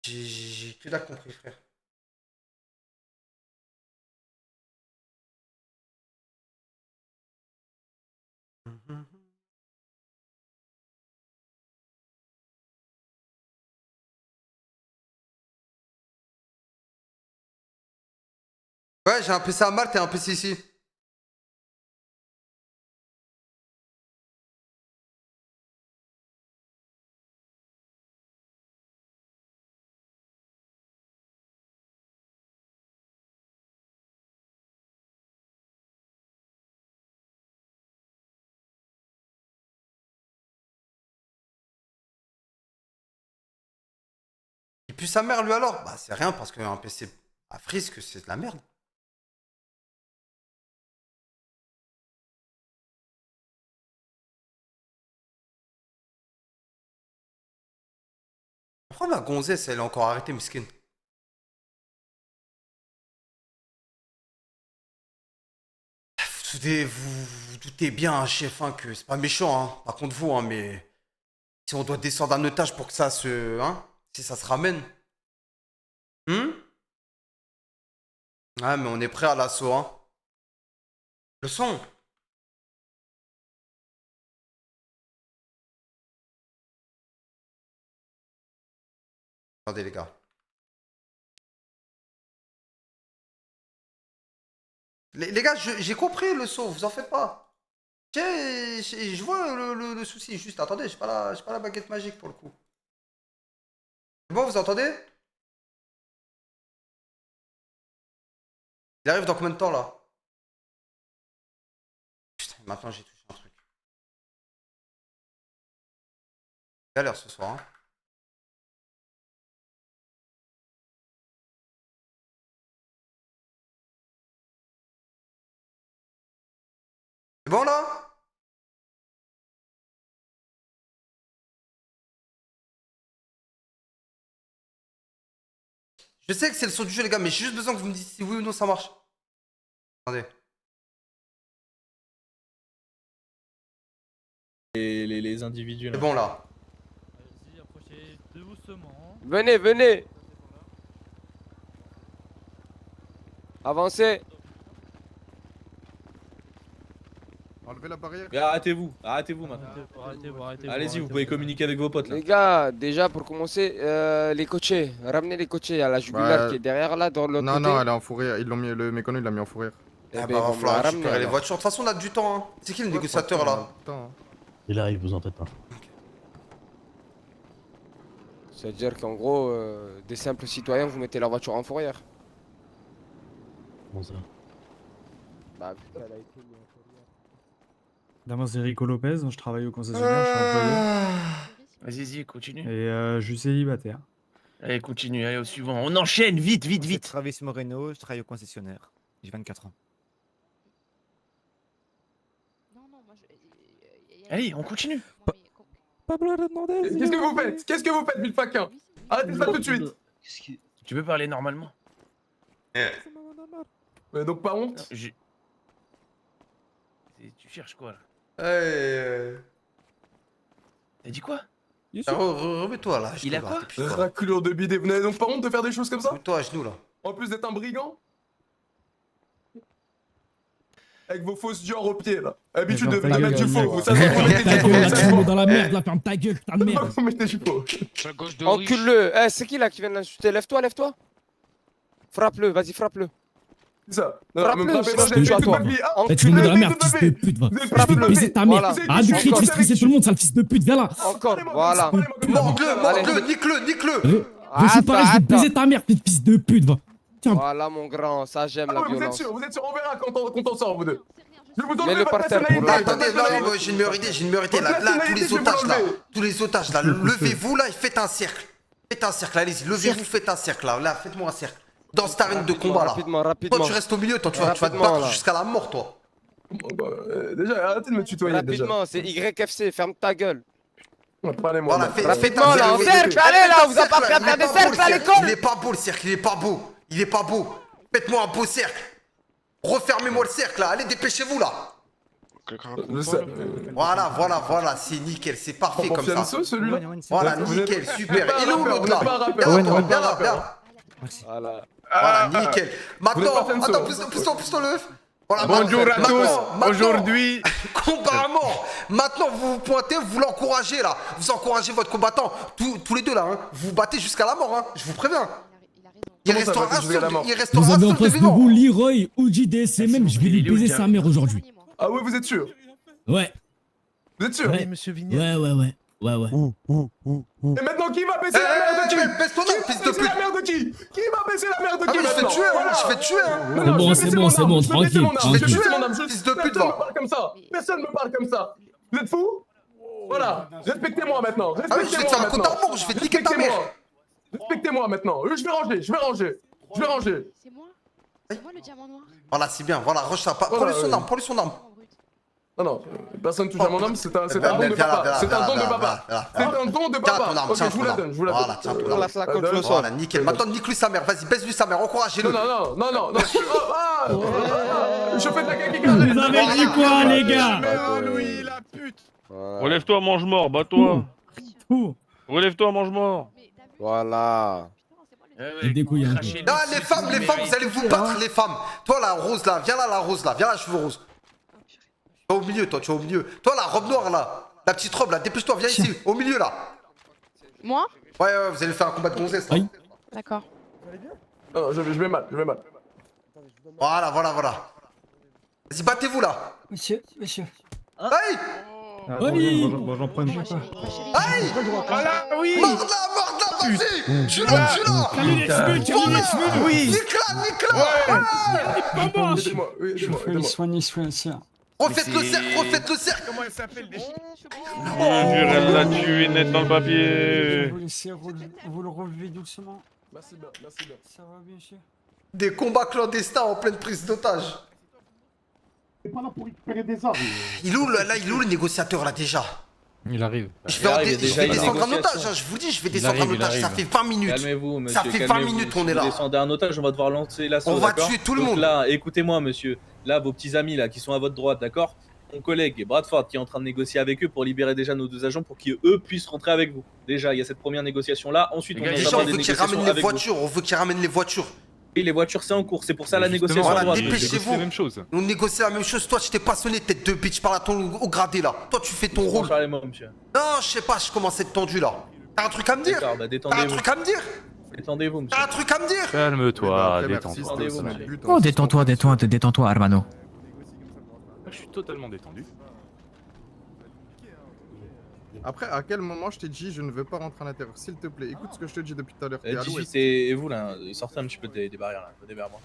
J'ai que dalle compris, frère. Ouais, j'ai un PC à Malte et un PC ici. Il pue sa mère lui alors? Bah c'est rien parce qu'un PC à frisque c'est de la merde. Pourquoi la gonzesse elle est encore arrêtée, miskin? Vous doutez bien, hein, chef, hein, que c'est pas méchant, hein, pas contre vous, hein, mais si on doit descendre un otage pour que ça se... Hein, si ça se ramène. Ouais, mais on est prêt à l'assaut, hein. Le son. Attendez, les gars. Les gars, j'ai compris le saut, vous en faites pas. Je vois le souci, juste attendez, j'ai pas la baguette magique pour le coup. C'est bon, vous entendez? Il arrive dans combien de temps là? Putain, maintenant j'ai touché un truc. Galère ce soir, hein. C'est bon là? Je sais que c'est le saut du jeu les gars, mais j'ai juste besoin que vous me disiez si oui ou non ça marche. Attendez. Les individus. C'est bon là. Allez-y, approchez doucement. Venez, venez. Avancez. Enlevez la barrière. Mais arrêtez-vous maintenant. Arrêtez-vous. Allez-y, vous pouvez communiquer avec vos potes là. Les gars, déjà pour commencer, les coachés. Ramenez les coachés. Il y a la jugulaire qui est derrière là, dans l'autre côté. Non, elle est en fou rire. Ils l'ont mis, le méconnu, il l'a mis en fou rire. Ah bah, va falloir récupérer les voitures. De toute façon, on a du temps. Hein. C'est qui le négociateur là? Il arrive, vous en faites pas. C'est-à-dire qu'en gros, des simples citoyens, vous mettez leur voiture en fourrière. Comment ça? Bah, putain, elle a été mise en fourrière. Moi, c'est Rico Lopez, je travaille au concessionnaire, je suis employé. Vas-y, continue. Et je suis célibataire. Allez, continue, allez au suivant. On enchaîne, vite. Travis Moreno, je travaille au concessionnaire. J'ai 24 ans. Allez, on continue. Pablo Hernandez. Qu'est-ce que vous faites? Qu'est-ce que vous faites, Villefaquin? Arrêtez ça tout de suite. Tu peux parler normalement. Mais donc pas honte? Tu cherches quoi là? T'as dit quoi? Remets-toi là. Il a quoi? Raculure de bidé. Vous n'avez donc pas honte de faire des choses comme ça? Remets-toi à genoux là. En plus d'être un brigand? Avec vos fausses Dior au pied là. Habitude de mettre du faux. Vous savez vous mettez du faux. Dans la merde, là, ferme ta gueule, putain de merde. Vous mettez du faux. Encule-le. Eh, c'est qui là qui vient de l'insulter? Lève-toi, lève-toi. Frappe-le, vas-y, frappe-le. C'est ça. Frappe-le, sinon je te je tue à toi. Tu veux me dans la merde, fils de pute, va. Je vais baiser ta mère. Arrête de crier, tu fais stresser tout le monde, sale fils de pute, viens là. Encore, voilà. Morde-le, nique-le. Je suis pareil, je vais baiser ta mère, fils de pute, va. Tiens. Voilà mon grand, ça j'aime la Vous êtes violence. sûr, on verra quand on sort vous deux. Je vous Mets-le par terre pour le. Attendez, non, j'ai une meilleure idée. Là, tous les otages là, levez-vous là et faites un cercle. Allez-y, levez-vous, faites un cercle là, faites-moi un cercle. Dans cette arène de combat là. Rapidement. Toi tu restes au milieu, toi tu vas te battre jusqu'à la mort toi. Déjà, arrêtez de me tutoyer déjà. Rapidement, c'est YFC, ferme ta gueule. Parlez-moi. Voilà, faites Rapidement là, en cercle, allez là, vous avez pas appris à faire des cercles à l'école. Il est pas beau le cercle, il est pas beau. Faites-moi un beau cercle. Refermez-moi le cercle là, allez dépêchez-vous là. Voilà, c'est nickel, c'est parfait comme ça. Celui-là. Voilà, nickel, super. Il est où l'autre là? Viens là. Voilà, nickel. Maintenant, attends, pousse-toi le œuf. Voilà, bonjour à tous. Aujourd'hui, combat à mort. Maintenant, vous vous pointez, vous l'encouragez là. Vous encouragez votre combattant. Tous les deux là, hein. Vous vous battez jusqu'à la mort, hein. Je vous préviens. Il restera un seul Vous avez en face de vivant. vous Leroy, OG DSMM, je vais lui baiser sa mère aujourd'hui. Ah ouais, vous êtes sûr? Ouais. Vous êtes sûr? Ouais, Monsieur Vignal. ouais. Et maintenant, qui va baisser la mère de qui? Baisse ton nom, fils de pute. La mère de qui? Qui va baisser la mère de qui je fais maintenant? tuer, je fais tuer, hein. C'est bon, tranquille. Je vais tuer mon âme, fils de pute, Personne me parle comme ça. Personne me parle comme ça. Vous êtes fous? Voilà. Respectez-moi maintenant. Ah oui, je vais te faire un compte à rebours, je vais te niquer ta mère. Respectez-moi maintenant. Je vais ranger. C'est moi le diamant noir. Voilà, c'est bien, voilà, rush ça. Prends-lui son arme. Non, personne touche à mon âme, c'est un don de papa. C'est un don de papa. C'est un don de papa. Ok, je vous la donne, Voilà, tiens ton arme. Voilà, nickel. Maintenant, nique-lui sa mère, vas-y, baisse-lui sa mère, encouragez-le. Non. Je fais de la kaki carrée. Vous avez dit quoi, les gars? Louis, la pute. Relève-toi, mange-mort, bats-toi. Relève-toi, mange-mort. Voilà. Il découille un peu. Ah, les femmes, vous allez vous battre, les femmes. Toi, la rose là, viens là, la rose là, viens là, cheveux roses. Tu vas au milieu, toi, la robe noire là. La petite robe là, dépêche-toi, viens ici, au milieu là. Moi? Ouais, vous allez faire un combat de gonzesse. là. D'accord. Non, je vais mal, je vais mal. Voilà. Vas-y, battez-vous là. Monsieur. Aïe. Oui. J'en prends une. Aïe. Voilà, oui. Morde-la, vas-y. Je suis là. Oui. Nique-la. Aidez-moi, oui, aidez-moi. Refaites le cercle. Comment elle s'appelle déjà Elle l'a tué net dans le papier. Vous le relevez doucement. Merci bien. Ça va bien sûr. Des combats clandestins en pleine prise d'otage. C'est pas là pour récupérer des armes. Il est où le négociateur là déjà? Il arrive. Je vais descendre un otage, hein, je vous dis, je vais descendre un otage, ça fait 20 minutes. Calmez-vous, monsieur. Ça fait 20 minutes qu'on est là. Vous descendez un otage, on va devoir lancer l'assaut. On va d'accord. tuer tout le Donc monde. Là, écoutez-moi, monsieur. Là, vos petits amis là qui sont à votre droite, d'accord. Mon collègue Bradford qui est en train de négocier avec eux pour libérer déjà nos 2 agents pour qu'eux puissent rentrer avec vous. Déjà, il y a cette première négociation là. Ensuite, on va Déjà, on avoir des veut qu'ils négociations ramènent les avec vous. voitures, on veut qu'ils ramènent les voitures. Et les voitures, c'est en cours. C'est pour ça la négociation. Voilà, à droite. dépêchez-vous. On négocie la même chose. Toi, je t'ai pas sonné, tête de bitch, par là, ton au gradé là. Toi, tu fais ton rôle. Parlez-moi, monsieur. Non, je sais pas, je commence à être tendu là. T'as un truc à me dire? D'accord, bah T'as un détendez-vous. truc à me dire? Détendez-vous, monsieur. T'as un truc à me dire? Calme-toi, détends-toi. Détendez-vous, monsieur. Oh, détends-toi, Armano. Je suis totalement détendu. Après, à quel moment je t'ai dit je ne veux pas rentrer à l'intérieur? S'il te plaît, écoute ce que je te dis depuis tout à l'heure. T'es à 18 l'ouest. et vous là, sortez un petit peu des barrières là, venez vers moi.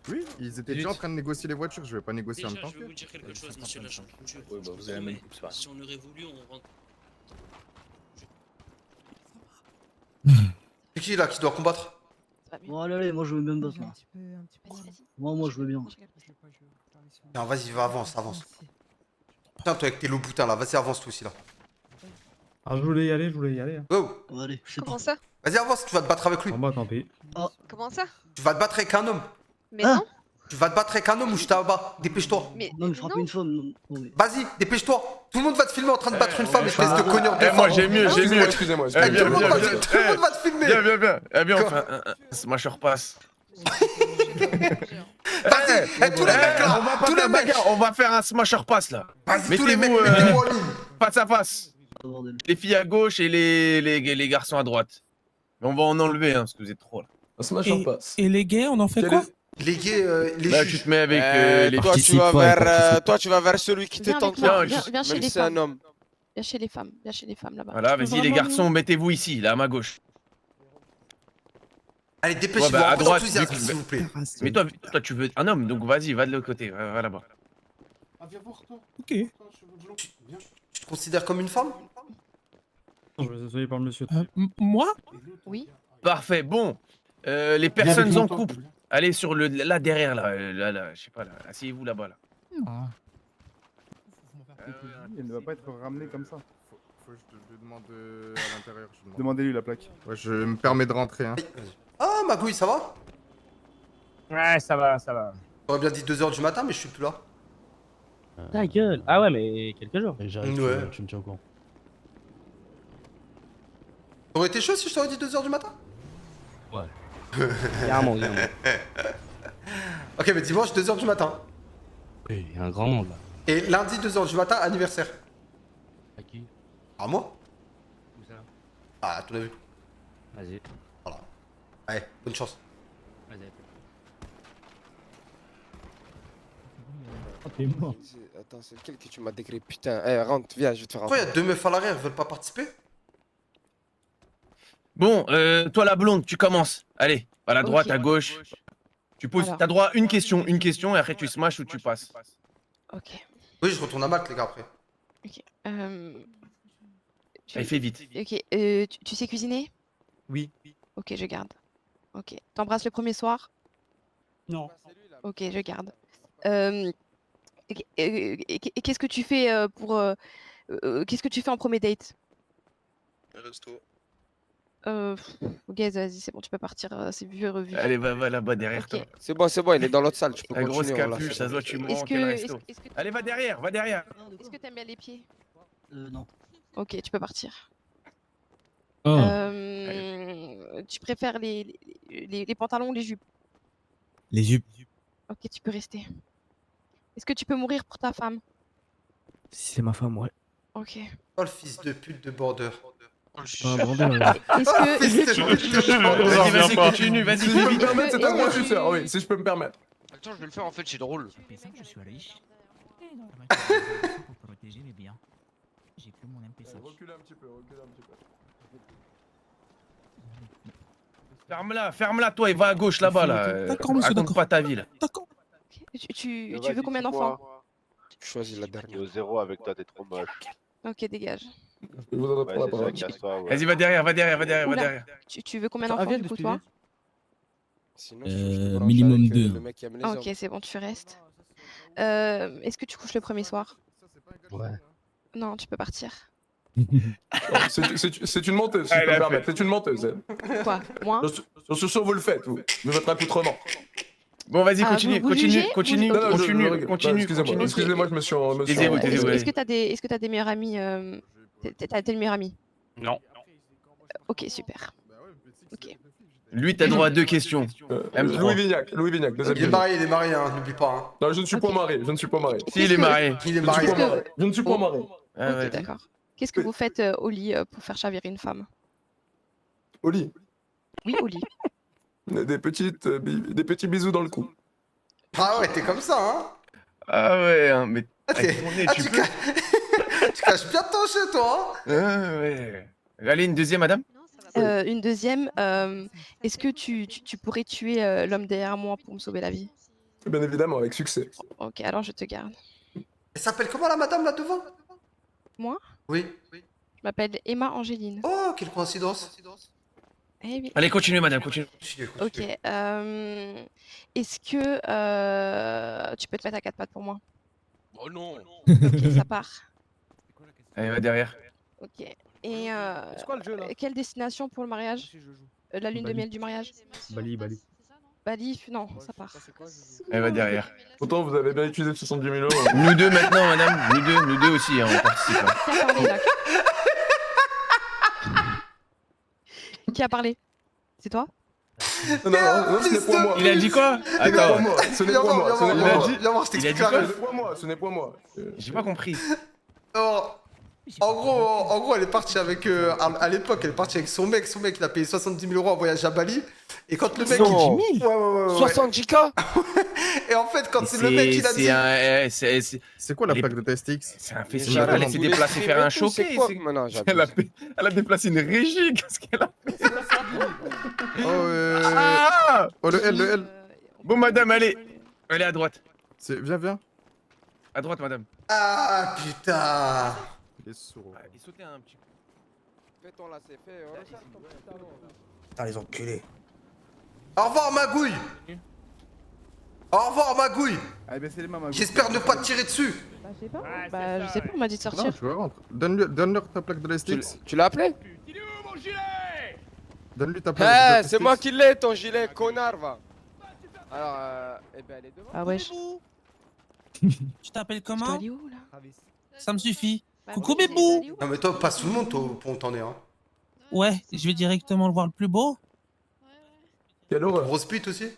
Oui, ils étaient déjà en train de négocier les voitures, je vais pas négocier en même temps je vais que. vous dire quelque chose, monsieur l'agent. Oui, bah vous allez amener une coupe, Si on aurait voulu, on rentre. C'est qui là qui doit combattre? Bon, allez, moi je veux bien me battre. Moi je veux bien. Non, vas-y, avance. Putain, toi avec tes loups-boutins là, vas-y, avance toi aussi là. Ah, je voulais y aller. Go. Allez, Comment ça? Vas-y, avance, tu vas te battre avec lui. Bah, tant pis. Comment ça? Tu vas te battre avec un homme. Mais non. Tu vas te battre avec un homme ou je t'abats. Dépêche-toi. Mais Non, mais frapper une femme. Vas-y, dépêche-toi. Tout le monde va te filmer en train de battre une femme, espèce de cognard de Moi femme. j'ai mieux. Excusez-moi. Tout le monde va te filmer. Viens. Eh bien, on fait un smasher pass. Vas-y, tous les mecs là. On va pas Tous les faire mecs. bagarre, on va faire un smasher pass là. Vas-y, tous les mecs, Mettez-vous mettez-vous en ligne. face à face. Les filles à gauche et les garçons à droite. Mais on va en enlever hein, parce que vous êtes trop là. Un smasher pass. Et les gays, on en fait quoi? Les gays, les Là, tu juges. te mets avec les Toi, filles. tu vas vers celui qui te Viens avec tente moi, là. viens Même chez les si c'est un femmes. homme. Viens chez les femmes là-bas. Voilà, vas-y les garçons, mettez-vous ici, là à ma gauche. Allez, dépêchez-vous, Ouais, bah, un à peu droite, d'enthousiasme, vu que- s'il vous plaît. Mais toi tu veux un homme, donc vas-y, va de l'autre côté, va là-bas. Viens voir toi. Ok. Tu te considères comme une femme? Je vais essayer par le monsieur. Moi? Oui. Parfait, bon. Les personnes en couple, allez sur le là derrière là, je sais pas là, asseyez-vous là-bas là. Il ne va pas être ramené comme ça. Faut que je te demande à l'intérieur. Demandez-lui la plaque. Ouais, je me permets de rentrer. Hein. Ah, Magouille, ça va? Ouais, ça va. J'aurais bien dit 2h du matin, mais je suis plus là. Ta gueule. Ah ouais, mais quelques jours. Et j'arrive, Ouais. tu me tiens au courant. T'aurais été chaud si je t'aurais dit 2h du matin? Carrément. Ok, mais dimanche, 2h du matin. Il y a un grand monde là. Et lundi, 2h du matin, anniversaire. À qui? À moi? Où ça? Ah, à ton avis. Vas-y. Voilà. Allez, bonne chance. Vas-y. Oh, t'es mort. Attends, c'est lequel que tu m'as décrit? Putain, rentre, viens, je vais te faire Pourquoi il y a rentrer. 2 meufs à l'arrière, elles veulent pas participer? Bon, toi la blonde, tu commences. Allez, à la droite, Ok. à gauche. Tu poses, Alors. t'as droit à une question et après tu smash ou tu passes. Ok. Oui, je retourne à Malte, les gars, après. Allez, fais vite. Ok. Tu sais cuisiner? Oui. Ok, je garde. Ok. T'embrasses le premier soir? Non. Ok, je garde. Qu'est-ce que tu fais qu'est-ce que tu fais en premier date? Resto. Ok, vas-y, c'est bon, tu peux partir. C'est vu et revu. Allez, va là-bas derrière Ok. toi. C'est bon, il est dans l'autre salle, tu peux La grosse continuer. on l'a capuche, fait. ça se voit, tu Est-ce manques que, le est-ce, resto. est-ce que Allez, va derrière, va derrière. est-ce que t'aimes bien les pieds? Non. Ok, tu peux partir. Oh. Tu préfères les pantalons ou les jupes? Les jupes. Ok, tu peux rester. Est-ce que tu peux mourir pour ta femme? Si c'est ma femme, ouais. Ok. Oh, le fils de pute de border. Pas un bandeur. Est-ce que. Vas-y, vas-y, continue, vas-y, Si je peux me vite. permettre, c'est un gros suceur, oui, si je peux me permettre. Attends, je vais le faire en fait, c'est drôle. Je suis riche. Pour protéger les biens. J'ai plus mon MP5. Reculez un petit peu, reculez un petit peu. Ferme-la, toi, et va à gauche là-bas, là. D'accord, monsieur, Raconte d'accord. pas ta vie, là. D'accord. Tu veux combien d'enfants? Choisis la dernière. Au zéro avec toi, t'es trop moche. Ok, dégage. Je vous en prends la parole. Vas-y, va derrière, va derrière. Oula. Tu veux combien d'enfants du coup, toi? Sinon, je branche minimum avec, 2. Le mec qui aime les Ah, ok, hommes. c'est bon, tu restes. Est-ce que tu couches le premier soir? Ouais. Non, tu peux partir. C'est une menteuse, si Ah, je peux elle me a permettre. C'est une menteuse. Quoi? Moi? J'en suis sûr, vous le faites, vous. De votre accoutrement. Bon, vas-y, Ah, continue, vous continue, jugez continue, Vous- Non, non, je continue, rigole. continue, Excusez-moi, continue. excusez-moi, je me suis en. Taisez-vous, taisez-vous. Est-ce que t'as des meilleurs amis t'as des meilleurs amis? Non. Ok, super. Ok. Lui, t'as droit à 2 questions. M3. Louis Vignac, deuxième. Il est marié, hein, n'oublie pas. Hein. Non, je ne suis pas marié, je ne suis pas marié. Si, il est marié. Il est Je ne marié. suis pas marié. Je ne suis pas marié. Ah, Ok, vas-y. d'accord. Qu'est-ce que vous faites au lit pour faire chavirer une femme? Au lit. Oui, au lit. Des petits bisous dans le cou. Ah ouais, t'es comme ça, hein. Ah ouais, hein, mais Ah, avec ton nez, tu peux. Tu caches bien ton jeu, toi. Hein. Ah ouais. Allez, une deuxième, madame. Une deuxième, est-ce que tu pourrais tuer l'homme derrière moi pour me sauver la vie? Bien évidemment, avec succès. Ok, alors je te garde. Elle s'appelle comment la madame là devant? Moi? Oui. Je m'appelle Emma Angéline. Oh, quelle coïncidence. Eh oui. Allez, continue, madame, continue. Ok. Est-ce que tu peux te mettre à 4 pattes pour moi? Oh non. Ok, ça part. Allez, va derrière. Ok. Et quoi le jeu là? quelle destination pour le mariage? La lune de Bali. miel du mariage? Bali. Bali? Non, ça part. Allez, va derrière. Pourtant, vous avez bien utilisé 70 000 euros. Nous deux maintenant, madame. Nous deux aussi, hein, on participe. hein. Qui a parlé là? Qui a parlé? C'est toi? Non, non, ce n'est pas moi. Il a dit quoi? Ce n'est pas Attends, moi. Ce n'est pas moi. Ce n'est pas moi. Viens voir, je Il a t'explique dit la quoi? ref. Ce n'est pas moi. Ce n'est pas moi. j'ai pas compris. Oh. En gros, elle est partie avec. À l'époque, elle est partie avec son mec. Son mec, il a payé 70 000 euros en voyage à Bali. Et quand le mec. Non. Ouais. 70K? Et en fait, quand c'est le mec, il a dit. C'est quoi la les- plaque de TSTX? C'est un festival. Elle s'est déplacée faire un showcase. C'est quoi? Non, Elle a déplacé une régie. Qu'est-ce qu'elle a? Oh, Ah oh, le L. Bon, madame, allez. Allez à droite. Viens. À droite, madame. Ah putain. Il est sourd. Et sautez un petit peu. Fais-toi là, c'est fait. Putain, les enculés. Au revoir, Magouille. Au revoir, Magouille. Allez, baissez les mains, Magou. J'espère ne pas te tirer dessus. Bah, je sais pas. Bah, je sais pas, on m'a dit de Non, sortir. tu vas rentrer. Donne-leur ta plaque de la STX. Tu l'as appelé? Donne-lui ta plaque. Eh, c'est moi qui l'ai, ton gilet, connard, va. Alors, eh ben, elle est devant. Ah wesh. Tu t'appelles Je dois comment? aller où là? Ça me suffit. Bah, Coucou, oui, bébou. je dois aller où Non, mais toi, passe tout le monde, toi, pour on t'en est, hein. Ouais, je vais directement le voir le plus beau. Quelle horreur. Grosse pute aussi.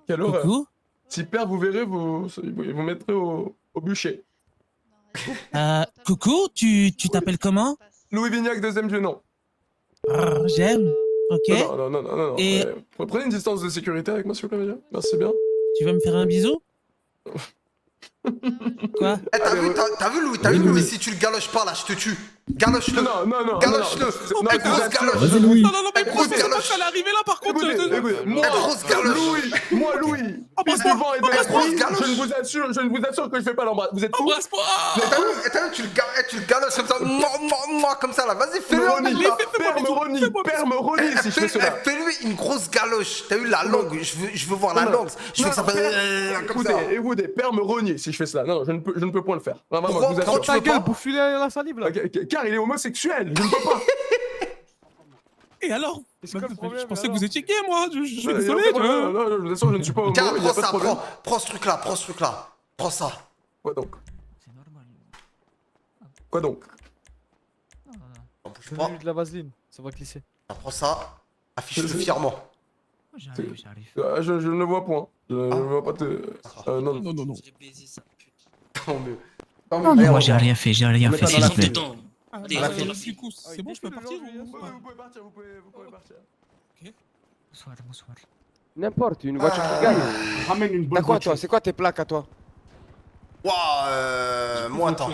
Quelle horreur. Coucou. Si père, vous verrez, vous mettrez au bûcher. Coucou, tu t'appelles comment? Louis Vignac, deuxième du nom. J'aime. Ok. Non. Et- Prenez une distance de sécurité avec moi, s'il vous plaît, madame. Merci bien. Tu veux me faire un bisou? Quoi? Eh, t'as vu Louis, mais si tu le galoches pas là, je te tue. Galoche-le. Non. Galoche-le. Non, Eh, grosse galoche. Vas-y, Louis. Non, mais grosse galoche. arriver là par contre. Écoutez, grosse galoche. Louis, Embrasse-moi. devant et de grosse l'esprit, galoche. je ne vous assure que je fais pas l'embrasse. Vous êtes fous? Embrasse-moi. T'as vu, tu le galoches comme ça. Moi, comme ça là. Vas-y, fais-le. Père me renie si je fais cela. Fais-lui une grosse galoche. T'as eu la langue. Je veux voir la langue. Je veux que ça fasse comme ça. Écoutez, père me renie si je fais cela. Non, je ne peux point le faire. Vraiment, Pourquoi- je vous pourquoi assure. tu veux pas pour filer la salive là. Car il est homosexuel, je ne peux pas. Et alors? C'est quoi le problème, Je pensais que alors vous étiez gay, moi. Je suis Il y a désolé, pas de tu vois. problème. Non, je vous assure, je ne suis pas homo. Tiens, il y a prends pas de ça. problème. Prends ce truc-là. Prends ça. Quoi donc? C'est normal. Quoi donc? On bouge pas. de la vaseline, ça va glisser. Prends ça. Affiche-le fièrement. J'arrive. Je ne vois point. Je ne vois pas de. Non. Non. Tant mieux. Non, moi j'ai rien fait, s'il vous plaît. Allez, la on file. a flicous. C'est bon, je peux partir ou pas? Vous pouvez partir, vous pouvez partir. Bonsoir, bonsoir. N'importe, une voiture qui gagne. Ramène une T'as bonne quoi voiture. toi? C'est quoi tes plaques à toi? Waouh, moi attends.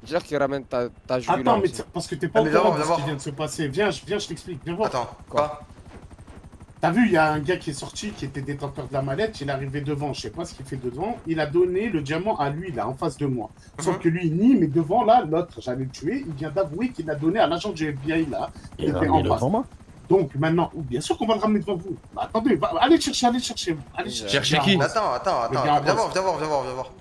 Dire qu'il ramène ta jugular. Attends, mais aussi. parce que t'es pas au mais viens courant voir, de viens ce voir. qui vient de se passer. Viens, je t'explique. Viens voir. Attends, quoi? T'as vu, il y a un gars qui est sorti, qui était détenteur de la mallette, il est arrivé devant, je sais pas ce qu'il fait devant, il a donné le diamant à lui, là, en face de moi. Sauf que lui, il nie, mais devant, là, l'autre, j'allais le tuer, il vient d'avouer qu'il a donné à l'agent du FBI, là, qui était en face. Donc maintenant, bien sûr qu'on va le ramener devant vous. Bah, attendez, allez chercher, allez chercher. Chercher qui? Attends, Le gars en viens boss. voir.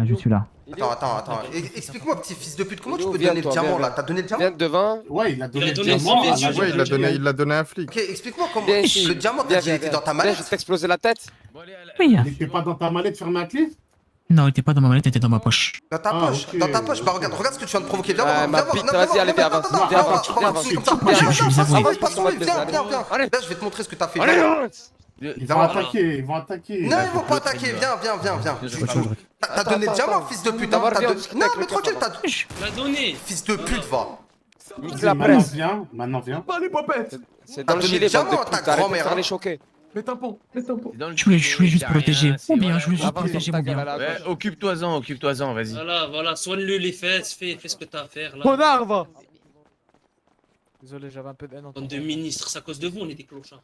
Je suis là. Attends. Explique-moi, petit fils de pute, comment tu Viens, peux donner le toi, diamant viens, là? T'as donné le diamant? Viens devant. Ouais, il a donné Il a le donné diamant son à messieurs. l'agent Ouais, du FBI. il l'a donné à un flic. Ok, explique-moi comment. Viens ici. Le diamant, t'as Viens, dit, il était dans ta Viens, mallette? je vais t'exploser la tête. Oui. Il était pas dans ta mallette fermée à clé? Non, il était pas dans ma mallette, il était dans ma poche. Dans ta Ah, poche, ok. dans ta poche. Bah regarde ce que tu viens de provoquer. Viens voir, ma viens voir. bite, Non, vas-y, viens allez, voir, viens, avance, attends, viens, attends, avance, attends, viens, avance, avance. comme ça. Je vais vous avouer. Avance, pas trop, Allez, viens. allez. Là, je vais te montrer ce que t'as fait. Allez, Viens. avance. Ils vont attaquer. Non, ils vont pas attaquer. Viens. T'as donné le diamant, fils de pute. D'abord, T'as viens, donné- discute Non, avec mais le tranquille, cap, t'as. La donnée. Fils de pute, va. Nique la Maintenant presse. viens. Pas les popettes. C'est T'as dans le donné gilet, le diamant bande de à ta putes. Arrête de grand-mère, faire hein. les choquer. Les tampons. Je voulais juste protéger. Mon bien, je voulais juste Avance, protéger ta mon gueule bien. à la Ouais, gauche. occupe-toi-en, vas-y. Voilà, soigne-le les fesses, fais ce que t'as à faire là. Connard, va. Désolé, j'avais un peu de haine en Bande de ministres, c'est à cause de vous, on est des clochards.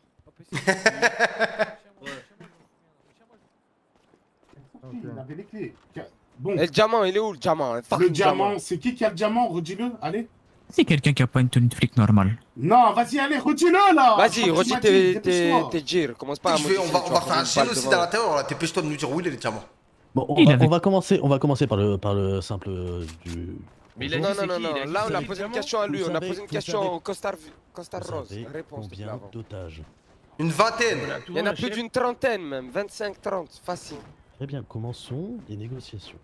Il avait les clés. Bon, Et le diamant, il est où le diamant? le diamant, c'est qui a le diamant? Redis-le, allez. C'est quelqu'un qui a pas une tenue de flic normale. Non, vas-y, allez, redis-le là. Vas-y, redis tes dépêche-toi. dires. Commence pas à On va faire un modifier, génocide à l'intérieur. Là, dépêche-toi de nous dire où il est le diamant. Bon, Il on avait- va commencer par le simple du. Mais il a dit Non, c'est non, qui, non, il a dit là c'est on a qui, posé une le question à lui, Vous on a savez- posé une vous question savez- au costard Vous rose. savez Réponse depuis combien avant. d'otages? Une vingtaine. Il y en a plus d'une trentaine même, 25-30, facile. Très bien, commençons les négociations.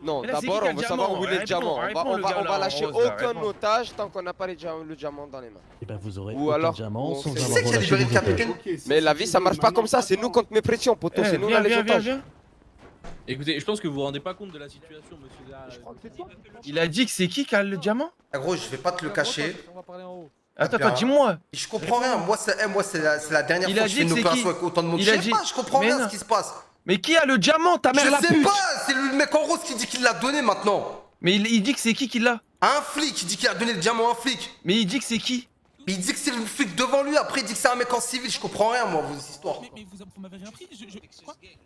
Non, Mais là, c'est d'abord qui qui a on veut le savoir diamant? où il est le Réponds, diamant. réponds, le gars On là, va en lâcher rose, là, aucun réponds. otage tant qu'on n'a pas le diamant dans les mains. Et ben vous aurez Ou aucun alors, diamant on sans sait- avoir C'est qui a relâché libéré le vos otages. capitaine? Mais la vie ça marche pas comme ça, c'est nous contre mes pressions, poto, c'est nous là les otages. Écoutez, je pense que vous vous rendez pas compte de la situation, monsieur. Il a dit que c'est qui a le diamant? Ah, gros, je vais pas te le cacher. On va parler en haut. Attends, dis-moi. Je comprends rien. Moi, c'est la dernière Il fois a que je dit fais une que c'est opération qui? avec autant de monde. Il Je a sais dit- pas, je comprends Mais rien non. ce qui se passe. Mais qui a le diamant, ta mère Je la sais pute? pas, c'est le mec en rose qui dit qu'il l'a donné maintenant. Mais il dit que c'est qui l'a? Un flic, il dit qu'il a donné le diamant à un flic. Mais il dit que c'est qui? Mais il dit que c'est le flic devant lui, après il dit que c'est un mec en civil, je comprends rien moi, vos histoires. Mais vous m'avez rien pris.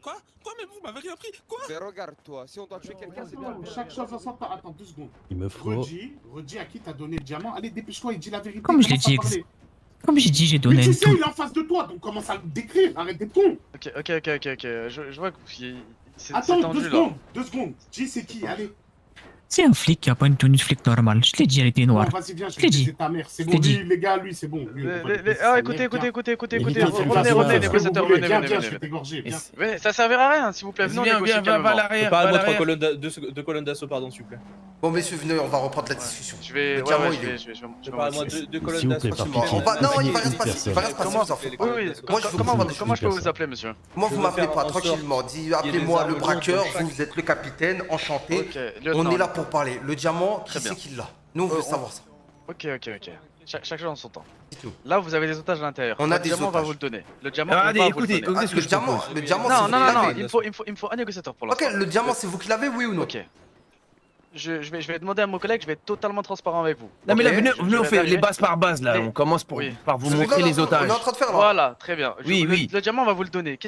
Quoi? Mais vous m'avez rien pris. Quoi? Mais regarde-toi, si on doit tuer quelqu'un, c'est bien. Chaque chose en son temps. Attends 2 secondes. Il me faut. Redis à qui t'as donné le diamant. Allez, dépêche-toi, il dit la vérité. Comme je l'ai commence à dit, parler. Comme j'ai dit, j'ai Mais donné tu une sais, il est en face de toi, donc commence à le décrire. Arrête d'être con. Ok. Je vois que c'est Attends, tendu 2 là. secondes. 2 secondes. Dis c'est qui, allez. C'est un flic qui a pas une tenue de flic normale. Je l'ai dit, elle était Non, noire. vas-y, viens, je Je vais l'ai dit. tester ta mère. C'est Je bon, l'ai dit. lui, les gars, lui, c'est bon. Lui, on va le tester Ah, sa écoutez, mère, écoutez, viens. revenez, négociateur, Viens, venez. viens, je vais t'égorger. Viens. Ouais, ça servira à rien, s'il vous plaît, venons négocier va à calmement. l'arrière. Préparez-moi 3 colonnes deux colonnes d'assaut, pardon, s'il vous plaît. Bon messieurs, venez, on va reprendre la discussion. Je vais, Le ouais, diamant, ouais, il est où? je vais Préparez-moi m'en- 2 colonnes S'il vous plaît, d'assaut. par pitié. On va... Non, il va rien se Une passer, personne. il va rien se passer, Comment vous en faites pas. Oui, Moi, je vous comment demande des comment je peux choses. vous appeler, monsieur? Moi, vous Je veux m'appelez faire pas, en sorte tranquillement. Dis, qu'il y ait des appelez-moi le armes braqueur, contre chaque- vous êtes le capitaine, enchanté. Ok, On lieutenant. est là pour parler. Le diamant, qui Très c'est bien. qui l'a? Nous, on veut savoir ça. Ok. Chaque chose en son temps. Dites-nous. Là, vous avez des otages à l'intérieur. On a Le des diamant, on va otages. vous le donner. Le diamant, Alors, on allez, va vous écoutez, le donner. écoutez ce que je propose. Le diamant, Non, c'est non, vous non, qui non, l'avez. il me faut un négociateur pour l'instant. Ok, le diamant, c'est vous qui l'avez, oui ou non? Ok. Je vais demander à mon collègue, je vais être totalement transparent avec vous. Non mais là, Ok. venez, Je on vais fait les arriver. bases par base là. Oui. On commence Oui. par vous Non, montrer non, les non, otages. On est en train de faire là. Voilà, très bien. Oui, oui. Le diamant, on va vous le donner.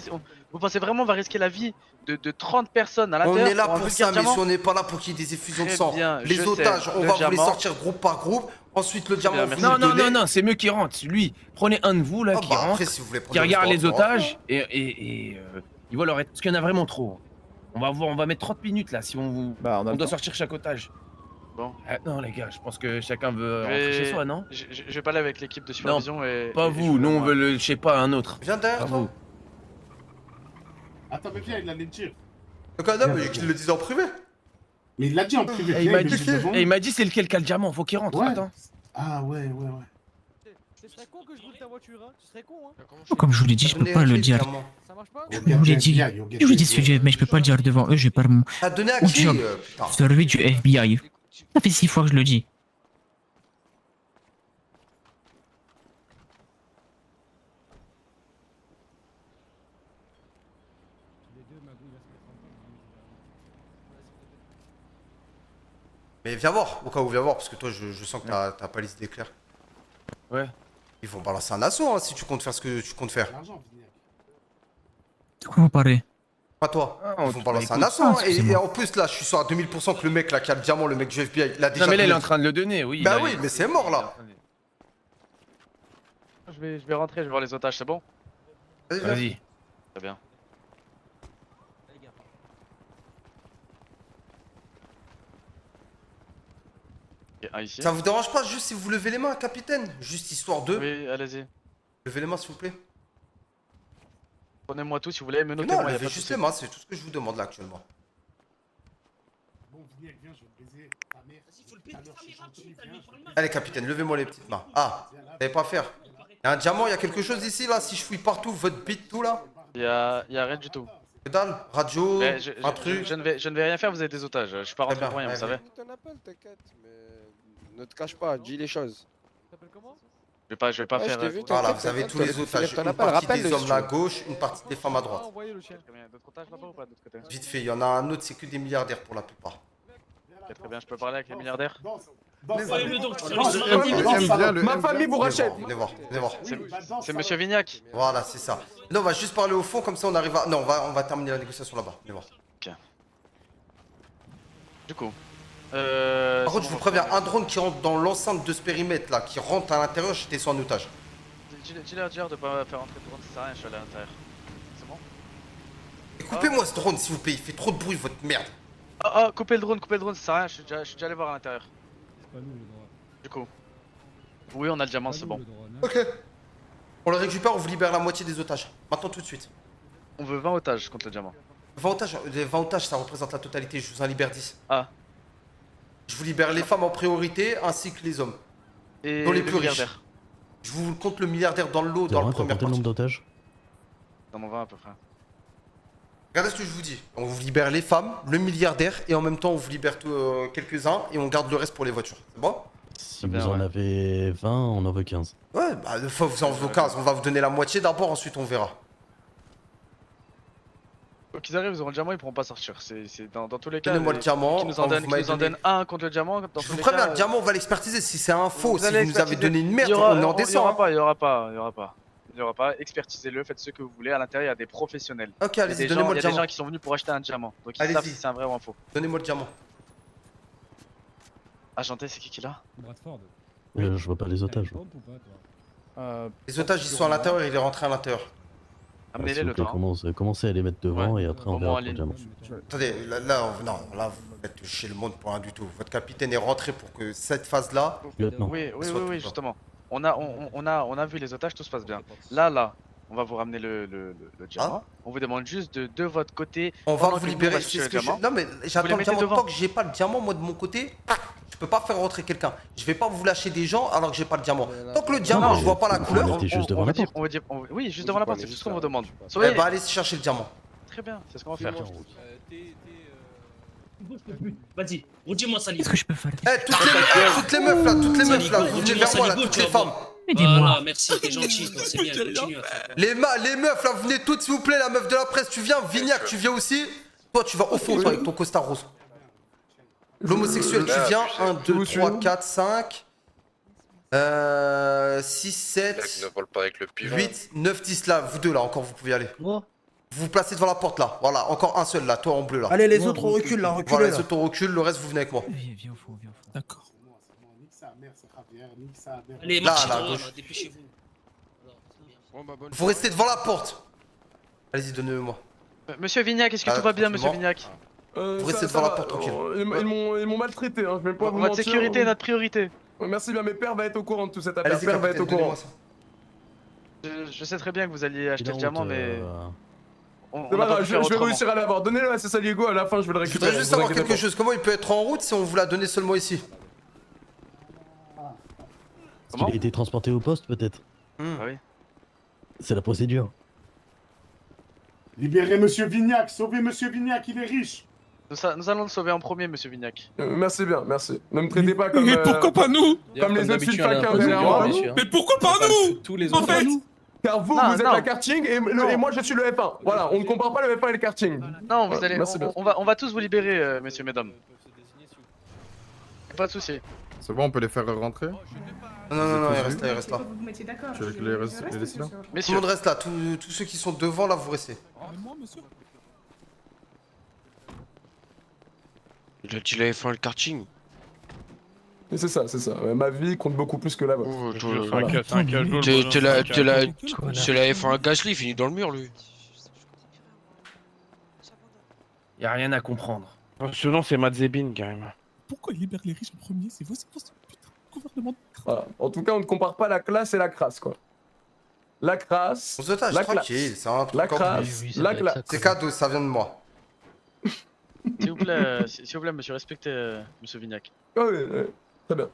Vous pensez vraiment on va risquer la vie de 30 personnes à On l'intérieur est là un pour vulgaire ça, diamant messieurs, on n'est pas là pour qu'il y ait des effusions de Très sang. bien, Les je otages, sais. on Le va vous les diamant. sortir groupe par groupe. Ensuite, le diamant, bien, vous merci. nous Non, le non, donnez. non, c'est mieux qui rentre. Lui, prenez un de vous là Ah qui bah, rentre, après, si vous voulez qui prendre regarde les l'histoire, otages et il va leur être. Parce qu'il y en a vraiment trop. On va mettre 30 minutes là si on doit sortir chaque otage. Bon. Ah, non les gars, je pense que chacun veut Je rentrer vais- chez soi, non? Je vais parler avec l'équipe de supervision et. Pas et vous, je- nous on veut le, je sais pas, un autre. Viens derrière Pas toi. vous. Attends, mais viens, il allait le dire. Le canard, mais qu'il le dise en privé. Mais il l'a dit en privé. Et il viens, m'a il dit, le dit devant. et il m'a dit c'est lequel qui a le diamant, faut qu'il rentre. Ouais. Attends. Ah ouais. Ce serait con que je brûle ta voiture, hein. Tu serais con, hein. Comme je vous l'ai dit, je peux pas le dire. Je vous l'ai dit. Je vous dis ce que je veux, mais je peux pas le dire devant eux, j'ai pas mon T'as donné à mon qui job. putain. Survie du FBI. Ça fait 6 fois que je le dis. Mais viens voir, au cas où viens voir, parce que toi je sens que t'as pas liste d'éclairs. Ouais. Ils vont balancer un assaut hein, si tu comptes faire ce que tu comptes faire. De quoi vous parlez? Pas toi. Ils vont balancer un écoute, assaut. Hein, et excusez-moi. en plus là, je suis sûr à 2000% que le mec là qui a le diamant, le mec du FBI, il a déjà. Non, mais là, il est donné- en train de le donner, oui. Bah là, oui, il- mais c'est mort là. Je vais rentrer, je vais voir les otages, c'est bon? Vas-y. Très bien. Ok, un ici. Ça vous dérange pas juste si vous levez les mains, capitaine? Juste histoire de. Oui, allez-y. Levez les mains s'il vous plaît. Prenez-moi tout si vous voulez, mais Non, notez-moi, y a levez pas de juste souci. les mains, c'est tout ce que je vous demande là actuellement. Bon, Vignac, viens, je vais te baiser ta mère. Tout à l'heure, je suis gentil, viens, je vais te baiser. Allez capitaine, levez-moi les petites mains. Ah, vous savez pas faire. Y'a un diamant, y'a quelque chose ici là, si je fouille partout, votre bite tout là. Y a rien du tout. Que dalle, radio, Mais un truc. je ne vais rien faire, vous avez des otages. Je suis pas rentré bien, pour rien, vous ouais, savez. Ton appel, t'inquiète, mais ne te cache pas, dis les choses. Je vais pas Ouais, faire. je t'ai vu, Voilà, t'inquiète, vous avez t'inquiète, tous les faut otages. finir ton Une appel, partie rappelle-le, des si hommes tu là à veux. gauche, une partie des femmes à droite. D'autres otages là-bas ou pas de l'autre côté? Vite fait, il y en a un autre, c'est que des milliardaires pour la plupart. Ok, très bien, je peux parler avec les milliardaires? Ma famille vous rachète. Venez voir, venez voir. C'est monsieur Vignac. Voilà, c'est ça. Là, on va juste parler au fond, comme ça on arrive à. Non, on va terminer la négociation là-bas. Venez voir. Du coup. Par contre, je vous préviens, un drone qui rentre dans l'enceinte de ce périmètre là, qui rentre à l'intérieur, j'étais sur un otage. Dis-leur de pas faire rentrer le drone, ça sert à rien, je suis allé à l'intérieur. C'est bon? Et coupez-moi ce drone s'il vous plaît, il fait trop de bruit, votre merde. Coupez le drone, ça sert à rien, je suis déjà allé voir à l'intérieur. Du coup. Oui, on a le diamant, c'est bon. Ok. On le récupère, on vous libère la moitié des otages. Maintenant, tout de suite. On veut 20 otages contre le diamant. 20 otages, ça représente la totalité, je vous en libère 10. Ah. Je vous libère les femmes en priorité, ainsi que les hommes. Et Dont les le plus riches. milliardaire. Je vous compte le milliardaire dans le lot, C'est dans vrai, la t'as première compté le partie. nombre d'otages? Dans mon 20 à peu près. Regardez ce que je vous dis. On vous libère les femmes, le milliardaire, et en même temps on vous libère quelques-uns, et on garde le reste pour les voitures. C'est bon? Si vous en avez 20, on en veut 15. Ouais, bah une fois vous en avez 15, on va vous donner la moitié d'abord, ensuite on verra. Quoi qu'ils arrivent, ils auront le diamant, ils pourront pas sortir. C'est dans tous les cas. Donnez-moi le diamant, Qui nous en vous donne, m'avez donné- un contre le diamant. Dans Je tous vous les préviens, cas, le diamant on va l'expertiser, si c'est un faux, si allez vous nous avez expertiser. donné une merde, Il y aura- on est en Il y descend. aura hein. pas, il y aura pas, il y aura pas. Il y aura pas, expertisez-le, faites ce que vous voulez. À l'intérieur, il y a des professionnels. Ok, Il y a allez-y, des donnez-moi gens- le Il y a des diamant. gens qui sont venus pour acheter un diamant. Donc ils Allez-y. savent si c'est un vrai ou un faux. Donnez-moi le diamant. Agenté, c'est qui l'a? Bradford. Je vois pas les otages. Les otages ils sont à l'intérieur, il est rentré à l'intérieur. Amenez-les S'il vous le plaît, temps. commencez à les mettre devant et après on Au verra moins pour le en diamant. Attendez, là vous faites chier le monde pour rien du tout. Votre capitaine est rentré pour que cette phase-là. Lieutenant. Oui, justement. On a vu les otages, tout se passe bien. Là, on va vous ramener le diamant. On vous demande juste de votre côté. On va pendant vous que nous, libérer. on va c'est chercher ce le que je- diamant, Non mais vous j'attends les le mettez diamant devant. tant que j'ai pas le diamant, moi de mon côté, je peux pas faire rentrer quelqu'un. Je vais pas vous lâcher des gens alors que j'ai pas le diamant. Tant que le diamant, mais je vois pas la vous couleur. mettez juste devant la porte. Oui, juste devant la porte, c'est tout ce qu'on vous demande. Eh bah allez chercher le diamant. Très bien, c'est ce qu'on va faire. Vas-y, redis-moi ça. Qu'est-ce que je peux faire? Eh toutes les meufs là, vous venez vers moi là, toutes les femmes. Aidez-moi. Merci, t'es gentil, c'est bien, continue à faire. Les meufs là, vous venez toutes s'il vous plaît, la meuf de la presse, tu viens, Vignac, tu viens aussi. Toi tu vas au fond toi avec ton costard rose. L'homosexuel, tu viens. 1, 2, 3, 4, 5. 6, 7, Ne vole pas avec le pivot. 8, 9, 10 là, vous deux là encore, vous pouvez y aller. Vous vous placez devant la porte là, voilà, encore un seul là, toi en bleu là. Allez, les autres reculent là, reculez Voilà, les là. autres reculent, le reste vous venez avec moi. Viens au fond. D'accord. Nique sa mère, c'est Javier, nique sa mère. Allez, Là, marchez là, à droit, gauche. dépêchez-vous. Vous restez devant la porte. Allez-y, donnez-moi. Monsieur Vignac, est-ce que Ah, tout va bien, monsieur tranquillement. Vignac? Vous restez devant la porte tranquille. Ils m'ont maltraité, hein, je vais pas vous Votre mentir. sécurité est notre priorité. Merci bien, mais Père va être au courant de tout cette affaire. Allez-y, Père va être capitaine, au courant. donnez-moi ça. Je sais très bien que vous alliez acheter le diamant, mais. On C'est n'a pas pas grave, pu faire je vais autrement. réussir à l'avoir. Donnez-le à César Diego, à la fin je vais le Je récupérer. voudrais juste vous savoir inquiétez quelque pas. chose. Comment il peut être en route si on vous l'a donné seulement ici? Est-ce qu'il a été transporté au poste peut-être? Ah oui. C'est la procédure. Libérez Monsieur Vignac, sauvez Monsieur Vignac, il est riche. Nous allons le sauver en premier, monsieur Vignac. Merci bien, merci. Ne me traitez pas comme. Mais pourquoi pas nous? Comme les autres sulfaquins derrière moi. Mais pourquoi pas nous? Tous les En autres. fait, Car vous, Non, vous êtes non. la karting et moi je suis le F1. Voilà, on ne compare pas le F1 et le karting. Non, vous Voilà, allez. merci bien. On va tous vous libérer, messieurs, mesdames. Pas de soucis. C'est bon, on peut les faire rentrer? Non, il reste là, il reste là. Vous vous mettez d'accord. Tu veux que les laisser là? Tout le Messieurs, monde reste là, tous ceux qui sont devant là, vous restez. Il a dit la F1 le karting. Mais c'est ça, c'est ça. Ma vie compte beaucoup plus que la vôtre. Voilà. C'est la F1 à Gasly, il finit dans le mur lui. Y'a rien à comprendre. Ce nom, c'est Madzebin, carrément. pourquoi il libère les riches en premier? C'est vous, putain, gouvernement. Voilà. En tout cas, on ne compare pas la classe et la crasse, quoi. La crasse. Aux otages, la tranquille, classe. c'est un truc La en crasse, plus. la classe. C'est cadeau, ça vient de moi. s'il vous plaît, monsieur, respectez monsieur Vignac. Ouais, très bien.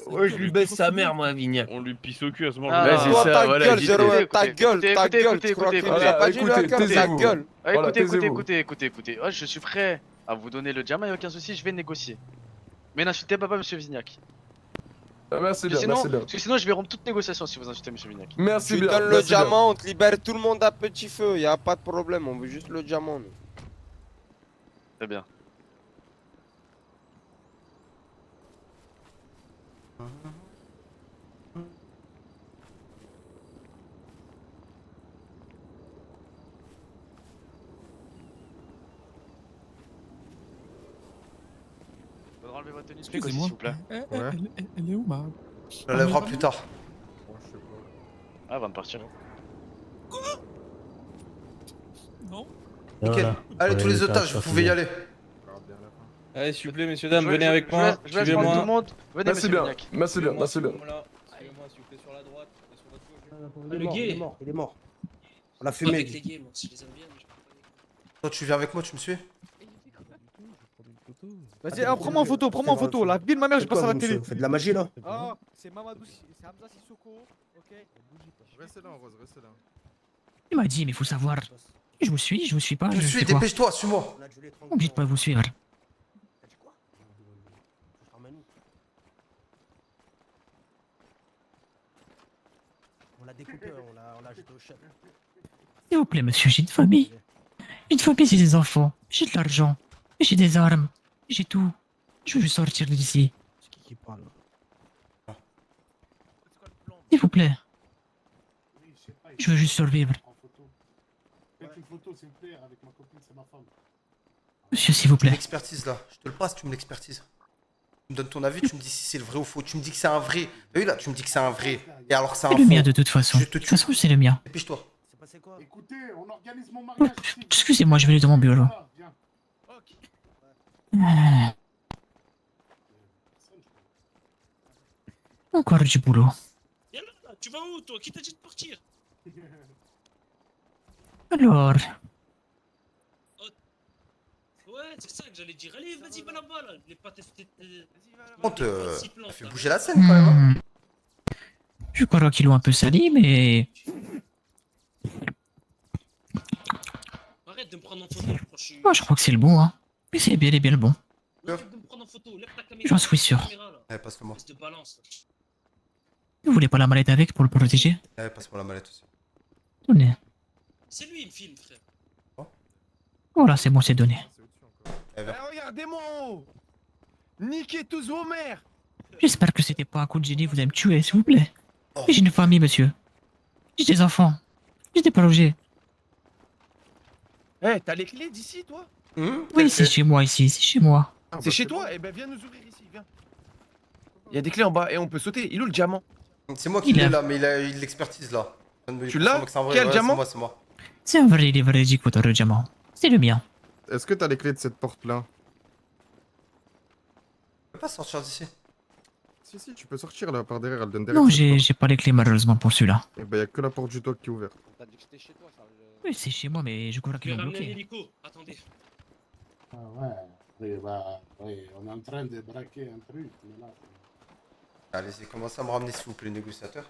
Ouais, je lui baisse sa mère, moi, Vignac. On lui pisse au cul à ce moment. Ah, Ouais, c'est Toi, ça, ta voilà. gueule, dis- Zéro, écoutez, ta gueule, ta écoutez, gueule. écoutez, Tu crois écoutez, que écoutez. j'ai pas dit le Écoutez, hacker, ta taisez-vous. gueule. Ah, Voilà, écoutez, taisez-vous. écoutez. Ouais, je suis prêt à vous donner le diamant, y'a aucun souci, je vais négocier. Mais n'insultez pas monsieur Vignac. Merci bien, Sinon, merci bien. parce que sinon, je vais rompre toute négociation si vous insultez monsieur Vignac. Merci Tu bien. donnes le merci bien. diamant, on te libère tout le monde à petit feu. Y a pas de problème, on veut juste le diamant. Nous. Très bien. Faudra enlever votre tenue de flic aussi, s'il vous plaît. Elle est où, ma... Je la lèvera plus tard. Ah, avant de partir. Non. Nickel. Voilà. Allez, tous les les otages, vous pouvez y aller. Allez, s'il vous plaît, messieurs, dames, venez avec Je moi. laisse prendre tout le Suivez-moi. monde. Venez, Merci monsieur bien, Vignac. merci bien, merci bien. Suivez-moi, s'il vous plaît, sur la droite et sur votre gauche. Le gay. Il est mort. On l'a fumé. Avec les gays, moi, si je les aime bien, mais je parle pas des Toi, tu viens avec moi, tu me suis? Vas-y, prends-moi en photo, la vie de ma mère, je passe à la télé. Fais de la magie là. Ah, c'est Mamadou, c'est Hamza Sissoko, ok. Restez là, Rose, restez là. Il m'a dit, mais faut savoir. Je vous suis pas, Je me je suis, fais quoi? dépêche-toi, suis-moi. Obligé de pas vous suivre. On l'a découpé, on l'a jeté au chat. S'il vous plaît, monsieur, j'ai une famille. J'ai une famille, j'ai des enfants, j'ai de l'argent, j'ai des armes, j'ai tout. Je veux juste sortir d'ici. C'est qui parle là? S'il vous plaît, Oui, je sais pas, je veux juste survivre. en photo. Faites une photo, s'il vous plaît, avec ma copine, c'est ma femme. Monsieur, s'il vous plaît. L'expertise là, je te le passe, tu me l'expertises. Tu me donnes ton avis, tu me dis si c'est le vrai ou faux. Tu me dis que c'est un vrai. T'as vu là, tu me dis que c'est un vrai. Et alors que c'est un C'est faux. le mien de toute façon. Je De te toute tue. façon, c'est le mien. Dépêche-toi. C'est passé quoi? Écoutez, on organise mon mariage ici. Excusez-moi, je vais aller dans mon bureau. Ah, viens. Ah. Encore du boulot. Tu vas où toi? Qui t'a dit de partir? Alors, Ouais, c'est ça que j'allais dire. Allez, vas-y, va là-bas là. Les pâtes, Par contre, ça fait bouger la scène quand même. Hein. je crois qu'ils l'ont un peu sali, mais Arrête de me prendre en photo. moi je crois que c'est le bon, hein. Mais c'est bien et bien le bon. Arrête de me prendre en photo. Lève ta caméra. J'en suis sûr. Allez, passe-le moi. De balance. Vous voulez pas la mallette avec pour le protéger? Allez, passe-moi la mallette aussi. Donnez. C'est lui, il me filme, frère. Voilà, c'est bon, c'est donné. Regardez-moi en haut. Niquez tous vos mères. J'espère que c'était pas un coup de génie, vous allez me tuer, s'il vous plaît. Mais j'ai une famille, monsieur. J'ai des enfants. J'ai des projets. Eh, t'as les clés d'ici, toi? Oui, c'est chez moi ici, c'est chez moi. C'est chez toi? Eh ben, viens nous ouvrir ici, viens. Il y a des clés en bas et on peut sauter. Il est où le diamant? C'est moi qui Il l'ai a- là, mais il l'expertise là. Tu l'as? C'est un vrai, Quel ouais, diamant? C'est moi. C'est un vrai, il est vrai, j'écoute le diamant. C'est le mien. Est-ce que t'as les clés de cette porte là? Je peux pas sortir d'ici. Si, tu peux sortir là par derrière, elle donne derrière. Non, cette porte. j'ai pas les clés malheureusement pour celui-là. Eh ben, y'a que la porte du toit qui est ouverte. T'as dit que c'était chez toi, ça. Oui, c'est chez moi, mais je crois Je qu'ils vais l'ont ramener un bloqué. hélico. Attendez. Ah ouais, oui, bah, oui, on est en train de braquer un truc, mais là... Allez-y, commencez à me ramener s'il vous plaît, négociateur.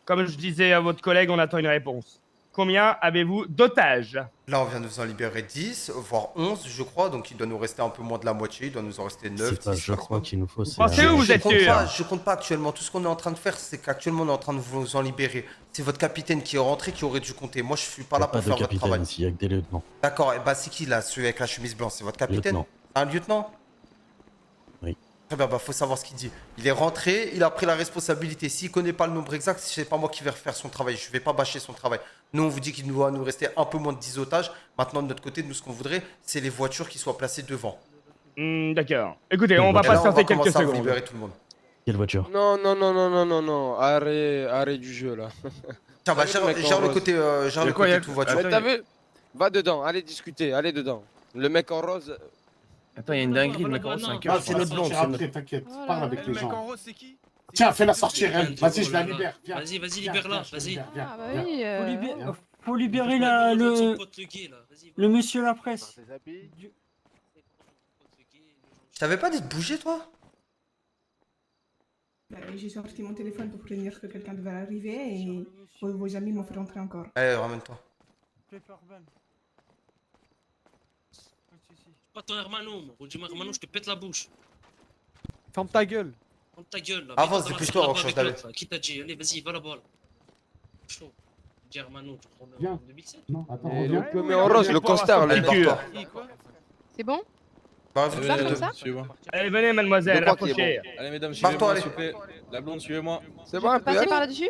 Comme je disais à votre collègue, on attend une réponse. combien avez-vous d'otages? Là, on vient de vous en libérer 10, voire 11, je crois. Donc, il doit nous rester un peu moins de la moitié. Il doit nous en rester 9, C'est pas 10, je crois qu'il nous faut, c'est pensez où vous êtes sûr? Je compte pas actuellement. Tout ce qu'on est en train de faire, c'est qu'actuellement, on est en train de vous en libérer. C'est votre capitaine qui est rentré qui aurait dû compter. Moi, je suis pas là pas pour de faire votre capitaine travail. ici, il y a que des lieutenants. D'accord, et bah, c'est qui là, celui avec la chemise blanche? C'est votre capitaine? Lieutenant. Un lieutenant? Oui. Très bien, bah, faut savoir ce qu'il dit. Il est rentré, il a pris la responsabilité. S'il connaît pas le nombre exact, c'est pas moi qui vais refaire son travail. Je vais pas bâcher son travail. Nous, on vous dit qu'il doit nous rester un peu moins de 10 otages. Maintenant, de notre côté, nous, ce qu'on voudrait, c'est les voitures qui soient placées devant. D'accord. Écoutez, on va Et là, patienter quelques commencer à vous secondes. libérer tout le monde. Quelle voiture? Non, non, non, non, non, non, non. Arrêt du jeu là. Tiens, bah, gère le côté, tout voiture. T'as vu? Va dedans, allez discuter, allez dedans. Le mec en rose. Attends, il y a une dinguerie, le mec en rose, c'est un cœur. Ah, c'est notre blonde. Après, t'inquiète. Parle avec les gens. Tiens, fais-la sortir, elle. Vas-y, je la libère. Viens. Vas-y, vas-y, libère-la, vas-y. Ah bah oui. Faut libérer le monsieur la presse. Je t'avais pas dit de bouger, toi? J'ai sorti mon téléphone pour prévenir que quelqu'un devait arriver et vos amis m'ont fait rentrer encore. Allez, ramène-toi. Pas ton hermano, moi. Dis-moi, hermano, je te pète la bouche. Ferme ta gueule. Ferme ta gueule, là. Avance, Viens, dépêche-toi, là-bas on change avec d'aller. l'autre, là. Qui t'a dit? Allez, vas-y, va là-bas, là. Chaud. Dis hermano, tu prends Viens. en 2007. Non, attends, Et reviens. le en rose, le costard, Allez, le barre-toi. C'est bon? Bah, Ça comme ça? Allez, venez, mademoiselle, De quoi qui est approchez. Allez, mesdames, Barre-toi, suivez-moi, allez. s'il vous plaît. La blonde, suivez-moi. C'est bon, un peu. Passez par là-dessus?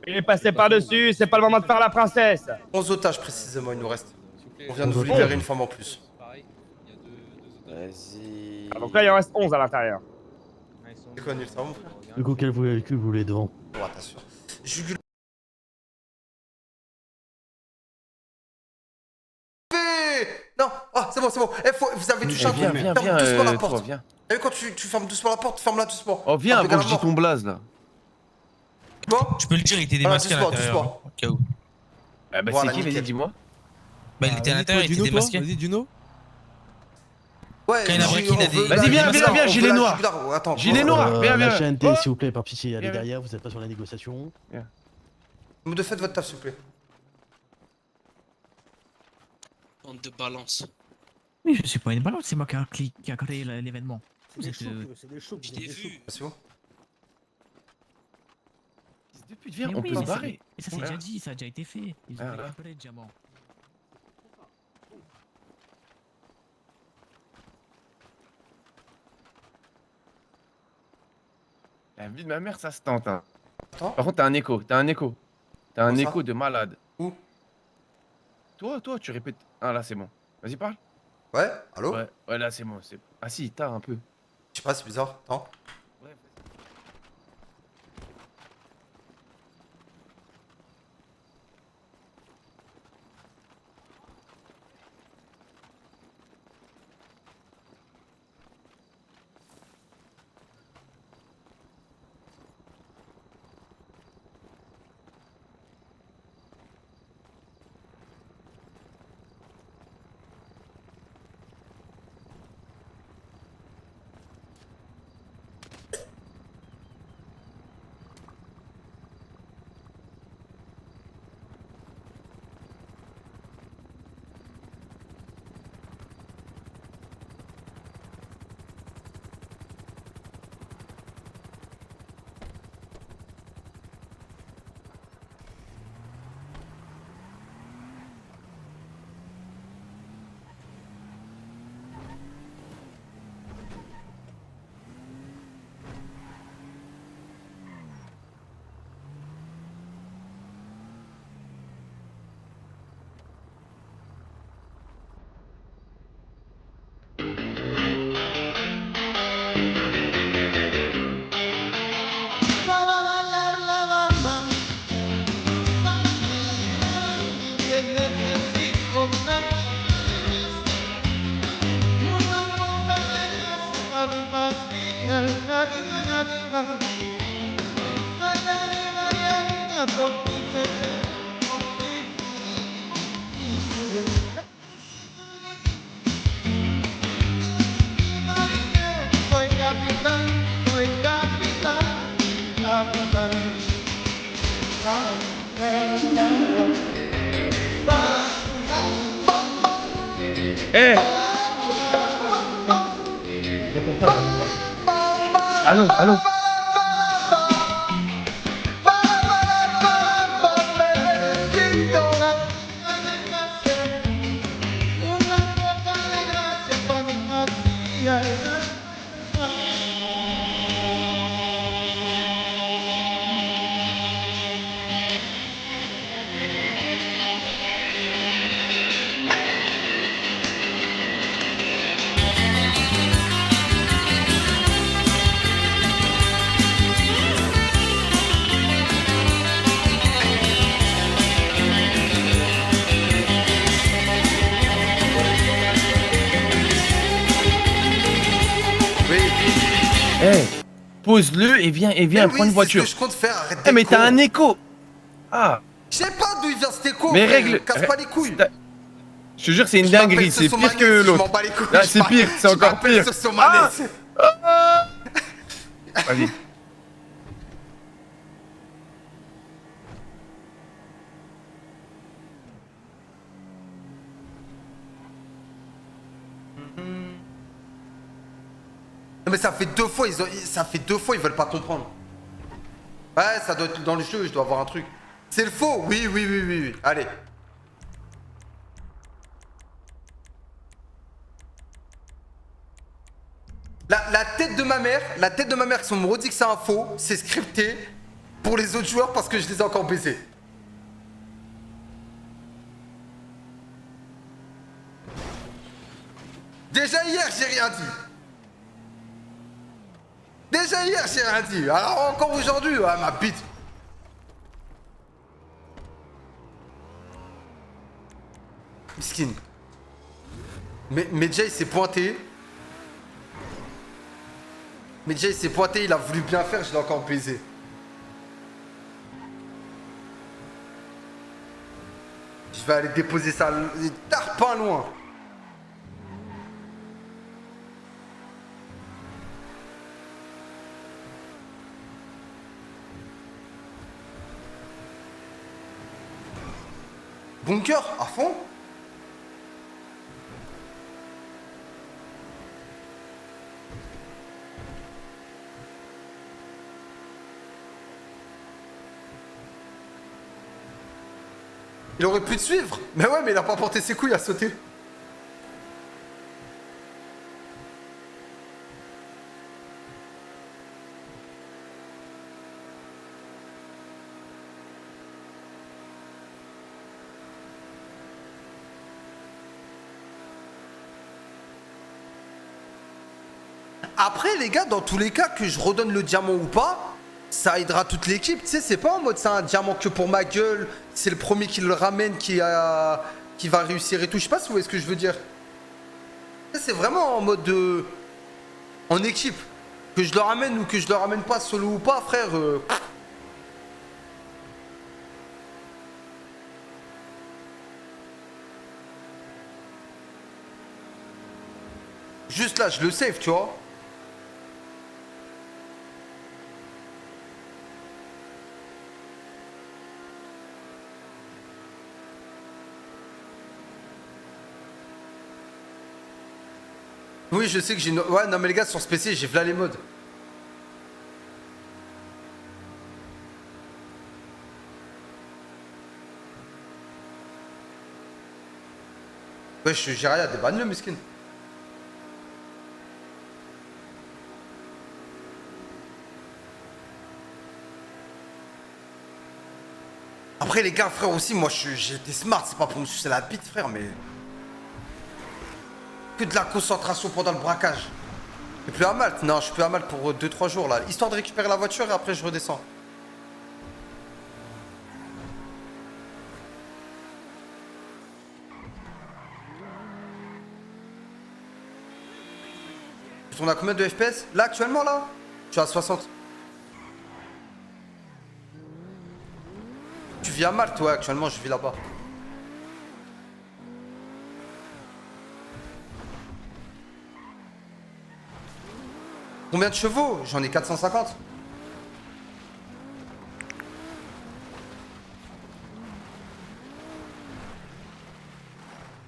Il est passé par-dessus, c'est pas le moment de faire la princesse. 11 otages, précisément, il nous reste. S'il vous plaît. On vient de vous libérer une femme en plus. Pareil, il y a deux otages. Vas-y. Ah, donc là, il en reste 11 à l'intérieur. C'est quoi, Nil, ça va, mon frère? Du coup, quel véhicule vous voulez devant? Ouais, t'assures. Jugule. Non, ah, c'est bon, c'est bon. Vous avez touché un Viens, truc. viens, Ferme viens, doucement la toi, porte. viens. Et quand tu fermes doucement la porte, ferme-la doucement. Oh, viens, Ah, avant que je regarde-moi. dis ton blaze, là. Bon, Tu peux le dire, il était voilà, démasqué à doucement, l'intérieur. doucement. Au cas où. Ah, bah, Voilà, c'est qui, vas-y, nickel. dis-moi. Bah, il était à l'intérieur, il était démasqué. Vas-y, Duno. Ouais, Quand il a braqué, il a des- Vas-y, viens, viens, viens, gilet noir. Attends, Gilet noir, viens, La viens. chaîne Oh. s'il vous plaît, par pitié, allez Viens, viens. derrière, vous êtes pas sur la négociation. De faites votre taf, s'il vous plaît. Bande de balance. Mais je suis pas une balance, c'est moi qui a créé l'événement. Vous êtes, Je t'ai vu. C'est bon. Depuis, viens, mais on oui, peut se mais barrer. mais ça c'est déjà dit, ça a déjà été fait. Ils ont Ah, là. récupéré le diamant. La vie de ma mère, ça se tente. Hein. Attends. Par contre, t'as un écho, t'as un écho. T'as un Où ça écho de malade. Où? Toi, tu répètes. Ah, là, c'est bon. Vas-y, parle. Ouais, allô? Ouais, là, c'est bon. Ah, si, t'as un peu. Je sais pas, c'est bizarre. Attends. Ouais, Soy capitán, Eh Allô, allô. Eh, pose-le et viens, prends une voiture. C'est ce que je compte faire, arrête Eh, mais d'écho. t'as un écho. Ah. Je sais pas d'où il vient cet écho. Mais frère, règle. Casse pas les couilles. Je te jure, c'est une Je m'appelle dinguerie, c'est Soso pire que Manès, je l'autre. m'en bats les couilles, Là, je c'est m'appelle- pire, c'est je encore m'appelle pire. Soso Manès. Vas-y. Non mais ça fait 2 fois, ça fait 2 fois, ils veulent pas comprendre. Ouais, ça doit être dans le jeu, je dois avoir un truc. C'est le faux. Oui. Allez. La tête de ma mère, si on me redit que c'est un faux, c'est scripté pour les autres joueurs parce que je les ai encore baisés. Déjà hier, j'ai rien dit. Déjà hier, j'ai rien dit. Alors encore aujourd'hui, ouais, ma bite. Miskin. Mais Jay s'est pointé. Il a voulu bien faire, je l'ai encore baisé. Je vais aller déposer ça tard pas loin. Bunker, à fond. Il aurait pu te suivre. Mais ouais, mais il a pas porté ses couilles à sauter. Après les gars, dans tous les cas, que je redonne le diamant ou pas, ça aidera toute l'équipe. Tu sais, c'est pas en mode c'est un diamant que pour ma gueule, c'est le premier qui le ramène qui va réussir et tout. Je sais pas si vous voyez ce que je veux dire. C'est vraiment en mode en équipe. Que je le ramène ou que je le ramène pas, solo ou pas, frère. Juste là, je le save, tu vois. Oui, je sais que j'ai une... Ouais, non mais les gars, sur ce PC, j'ai v'là les modes. Ouais, j'ai rien, débanne le miskin. Après les gars, frère aussi, moi j'ai été smart, c'est pas pour me sucer la bite, frère, mais... Que de la concentration pendant le braquage. Je suis plus à Malte. Non, je suis plus à Malte pour 2-3 jours là. Histoire de récupérer la voiture et après je redescends. Tu tournes à combien de FPS? Là actuellement là? Je suis à 60. Tu vis à Malte? Ouais, actuellement je vis là-bas. Combien de chevaux? J'en ai 450.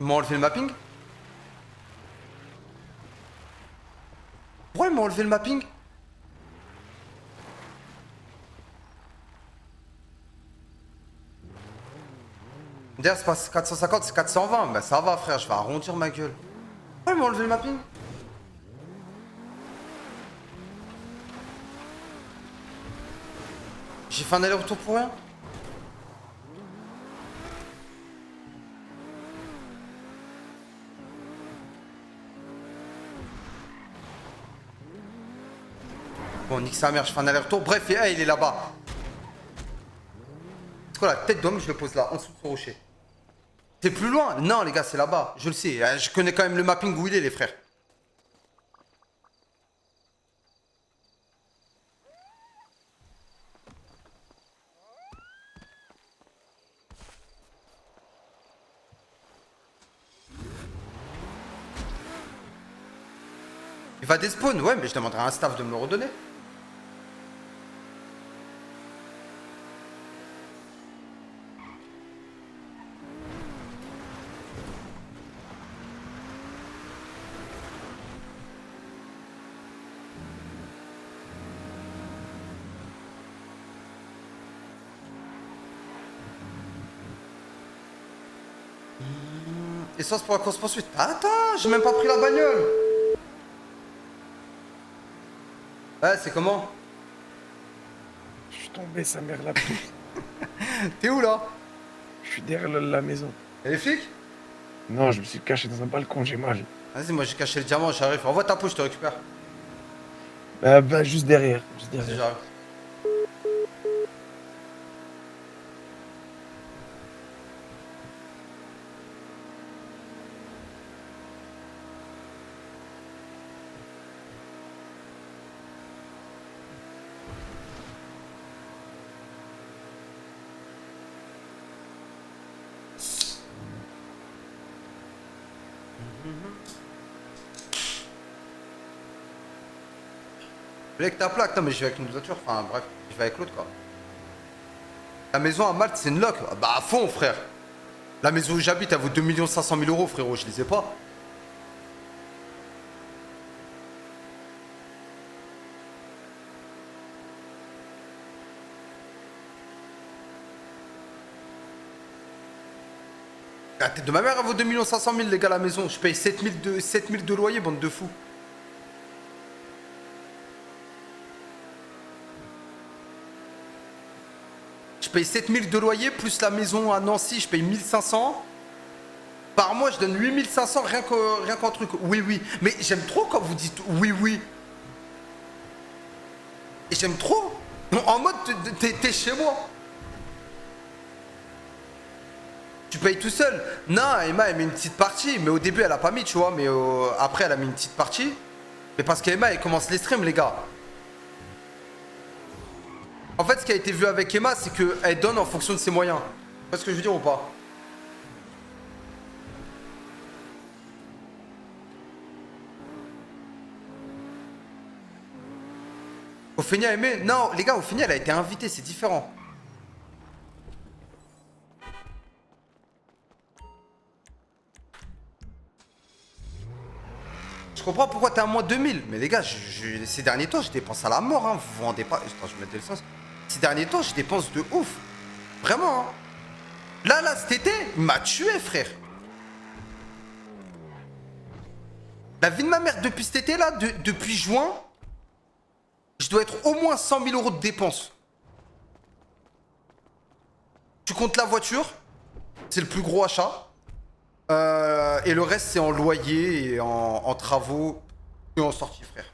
Ils m'ont enlevé le mapping? ils m'ont enlevé le mapping? D'ailleurs, c'est pas 450, c'est 420. Bah ça va, frère, je vais arrondir ma gueule. Pourquoi ils m'ont enlevé le mapping? J'ai fait un aller-retour pour rien? Bon, nique sa mère, je fais un aller-retour. Bref, et, il est là-bas. C'est quoi la tête d'homme? Je le pose là, en dessous de ce rocher. C'est plus loin? Non, les gars, c'est là-bas. Je le sais. Je connais quand même le mapping où il est, les frères. Il va despawn, ouais, mais je demanderai à un staff de me le redonner. Essence pour la course poursuite. Attends, j'ai même pas pris la bagnole. Ouais, c'est comment? Je suis tombé, sa mère la pute. T'es où là? Je suis derrière la maison. Et les flics? Non, je me suis caché dans un balcon, j'ai mal. Vas-y, moi j'ai caché le diamant, j'arrive. Envoie ta peau, je te récupère. Bah, juste derrière. Juste Vas-y, derrière. j'arrive. Je vais avec ta plaque, non mais je vais avec une voiture, enfin bref, je vais avec l'autre quoi. La maison à Malte c'est une loc, bah à fond frère. La maison où j'habite elle vaut 2 500 000 euros frérot, je les ai pas. La tête de ma mère elle vaut 2 500 000 les gars la maison, je paye 7 000 de loyer bande de fous. Je paye 7000 de loyer, plus la maison à Nancy, je paye 1500. Par mois, je donne 8500 rien qu'en truc. Oui, oui. Mais j'aime trop quand vous dites oui, oui. Et j'aime trop. En mode, t'es chez moi. Tu payes tout seul. Non, Emma, elle met une petite partie. Mais au début, elle a pas mis, tu vois. Mais après, elle a mis une petite partie. Mais parce qu'Emma, elle commence les streams, les gars. En fait, ce qui a été vu avec Emma, c'est qu'elle donne en fonction de ses moyens. Tu vois ce que je veux dire ou pas? Ophénia a aimé? Non, les gars, Ophénia, elle a été invitée, c'est différent. Je comprends pourquoi t'es à moins 2000. Mais les gars, ces derniers temps, je dépense à la mort. Hein. Vous vous rendez pas... Attends, je vais mettre le sens. Ces derniers temps, je dépense de ouf. Vraiment, hein. Là, cet été, il m'a tué, frère. La vie de ma mère, depuis cet été-là, depuis juin, je dois être au moins 100 000 euros de dépenses. Tu comptes la voiture, c'est le plus gros achat. Et le reste, c'est en loyer et en travaux et en sortie, frère.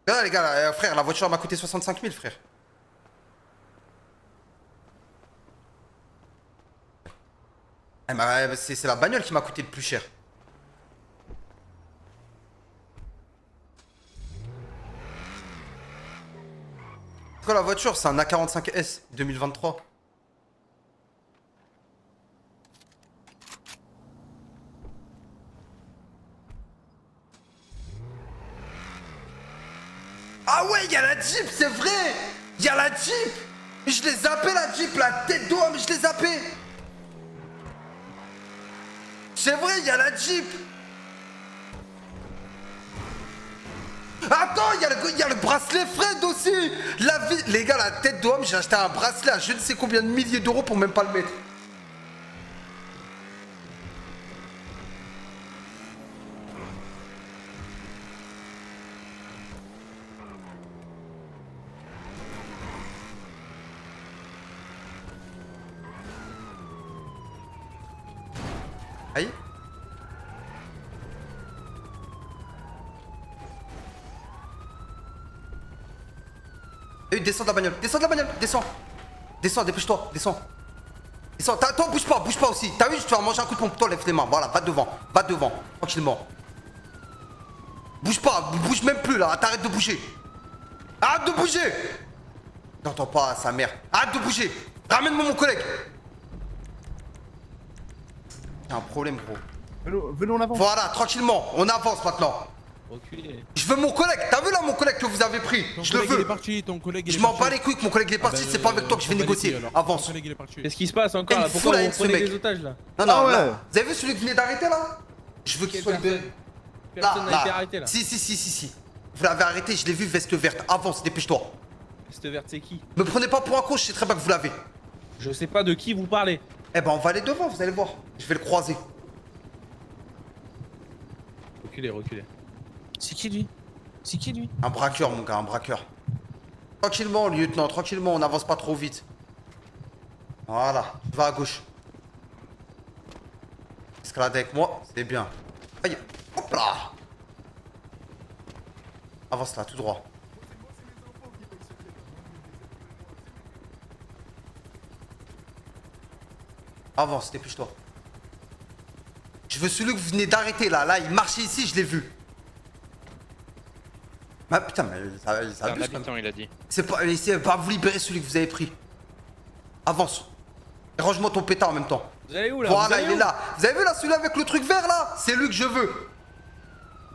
Là, les gars, frère, la voiture m'a coûté 65 000, frère. C'est la bagnole qui m'a coûté le plus cher. C'est quoi la voiture? C'est un A45S 2023. Ah ouais, il y a la Jeep, c'est vrai. Il y a la Jeep. Je l'ai zappé la Jeep, la tête d'homme, je l'ai zappé. C'est vrai, il y a la Jeep. Attends, il y a le bracelet Fred aussi. Les gars, la tête d'homme, j'ai acheté un bracelet à je ne sais combien de milliers d'euros pour même pas le mettre. Aïe. Descends de la bagnole, descends de la bagnole, descends. Descends, dépêche-toi, descends. Descends, attends, bouge pas aussi. T'as vu, tu vas manger un coup de pompe, toi, lève les mains. Voilà, va devant, tranquillement. Bouge pas, bouge même plus là, t'arrêtes de bouger. Arrête de bouger. N'entends pas sa mère. Arrête de bouger. Ramène-moi mon collègue. Y'a un problème, gros. Venons, on avance. Voilà, tranquillement, on avance maintenant. Reculez. Je veux mon collègue, t'as vu là mon collègue que vous avez pris? Je le veux. Je m'en bats les couilles que mon collègue est parti, c'est pas avec toi que je vais négocier. Avance. Qu'est-ce qui se passe encore là? Pourquoi vous prenez des otages là? Non, non, là. Vous avez vu celui qui venait d'arrêter là? Je veux qu'il soit libéré. Personne n'a été arrêté là. Si. Vous l'avez arrêté, je l'ai vu, veste verte. Avance, dépêche-toi. Veste verte, c'est qui? Me prenez pas pour un con, je sais très bien que vous l'avez. Je sais pas de qui vous parlez. Eh ben, on va aller devant, vous allez voir. Je vais le croiser. Reculez. C'est qui lui? C'est qui lui? Un braqueur, mon gars, un braqueur. Tranquillement, lieutenant, tranquillement, on n'avance pas trop vite. Voilà, va à gauche. Escalade avec moi, c'est bien. Aïe, hop là. Avance là, tout droit. Avance, dépêche-toi. Je veux celui que vous venez d'arrêter là. Là, il marchait ici, je l'ai vu. Ah putain, mais ça abuse, il a dit. C'est pas vous libérer celui que vous avez pris. Avance. Et range-moi ton pétard en même temps. Vous allez où là? Voilà, il est là. Vous avez vu là, celui-là avec le truc vert là? C'est lui que je veux.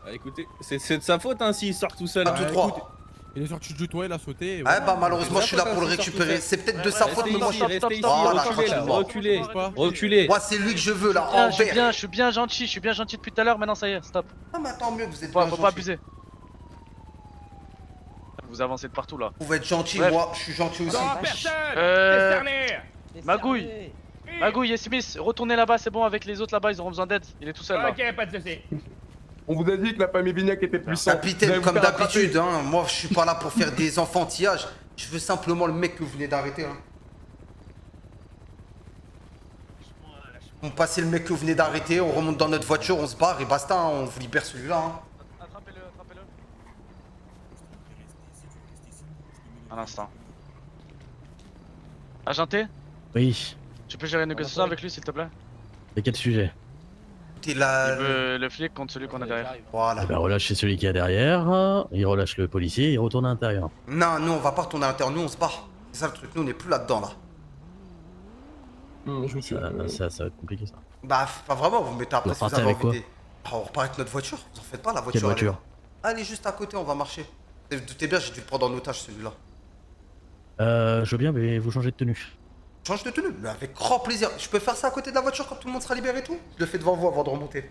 Bah écoutez, c'est de sa faute hein s'il sort tout seul. Tout droit. Il est sorti du toit, il a sauté. Ouais, bah malheureusement, je suis là pour le récupérer. C'est peut-être de sa faute, mais moi je suis. Voilà, reculez. Moi, c'est lui que je veux là, en vert. Je suis bien gentil depuis tout à l'heure, maintenant ça y est, stop. Ah, mais tant mieux, vous êtes Faut bien pas abuser. Vous avancez de partout là. Vous pouvez être gentil, moi je suis gentil aussi. Magouille et Smith, retournez là-bas, c'est bon, avec les autres là-bas, ils auront besoin d'aide. Il est tout seul là. Ok, pas de soucis. On vous a dit que la famille Vignac était puissante. Capitaine, comme d'habitude, hein. Moi je suis pas là pour faire des enfantillages. Je veux simplement le mec que vous venez d'arrêter. Hein. On passe le mec que vous venez d'arrêter, on remonte dans notre voiture, on se barre et basta, hein. On vous libère celui-là. Hein. Attrapez-le. Un instant. Agenté, Oui. tu peux gérer une négociation avec lui s'il te plaît? Et quel sujet? T'es là. Le flic contre celui qu'on a derrière. Voilà. Eh ben, relâchez celui qui est derrière, il relâche le policier, il retourne à l'intérieur. Non, nous on va pas retourner à l'intérieur, nous on se barre. C'est ça le truc, nous on est plus là-dedans là. Ça va être compliqué ça. Bah, pas vraiment, vous mettez après Vous si vous repartez avez avec envie de. Ah, on repart avec notre voiture, vous en faites pas la voiture. Quelle voiture? Elle est juste à côté, on va marcher. Vous doutez bien, j'ai dû le prendre en otage celui-là. Je veux bien, mais vous changez de tenue. Change de tenue, mais avec grand plaisir. Je peux faire ça à côté de la voiture quand tout le monde sera libéré et tout? Je le fais devant vous avant de remonter.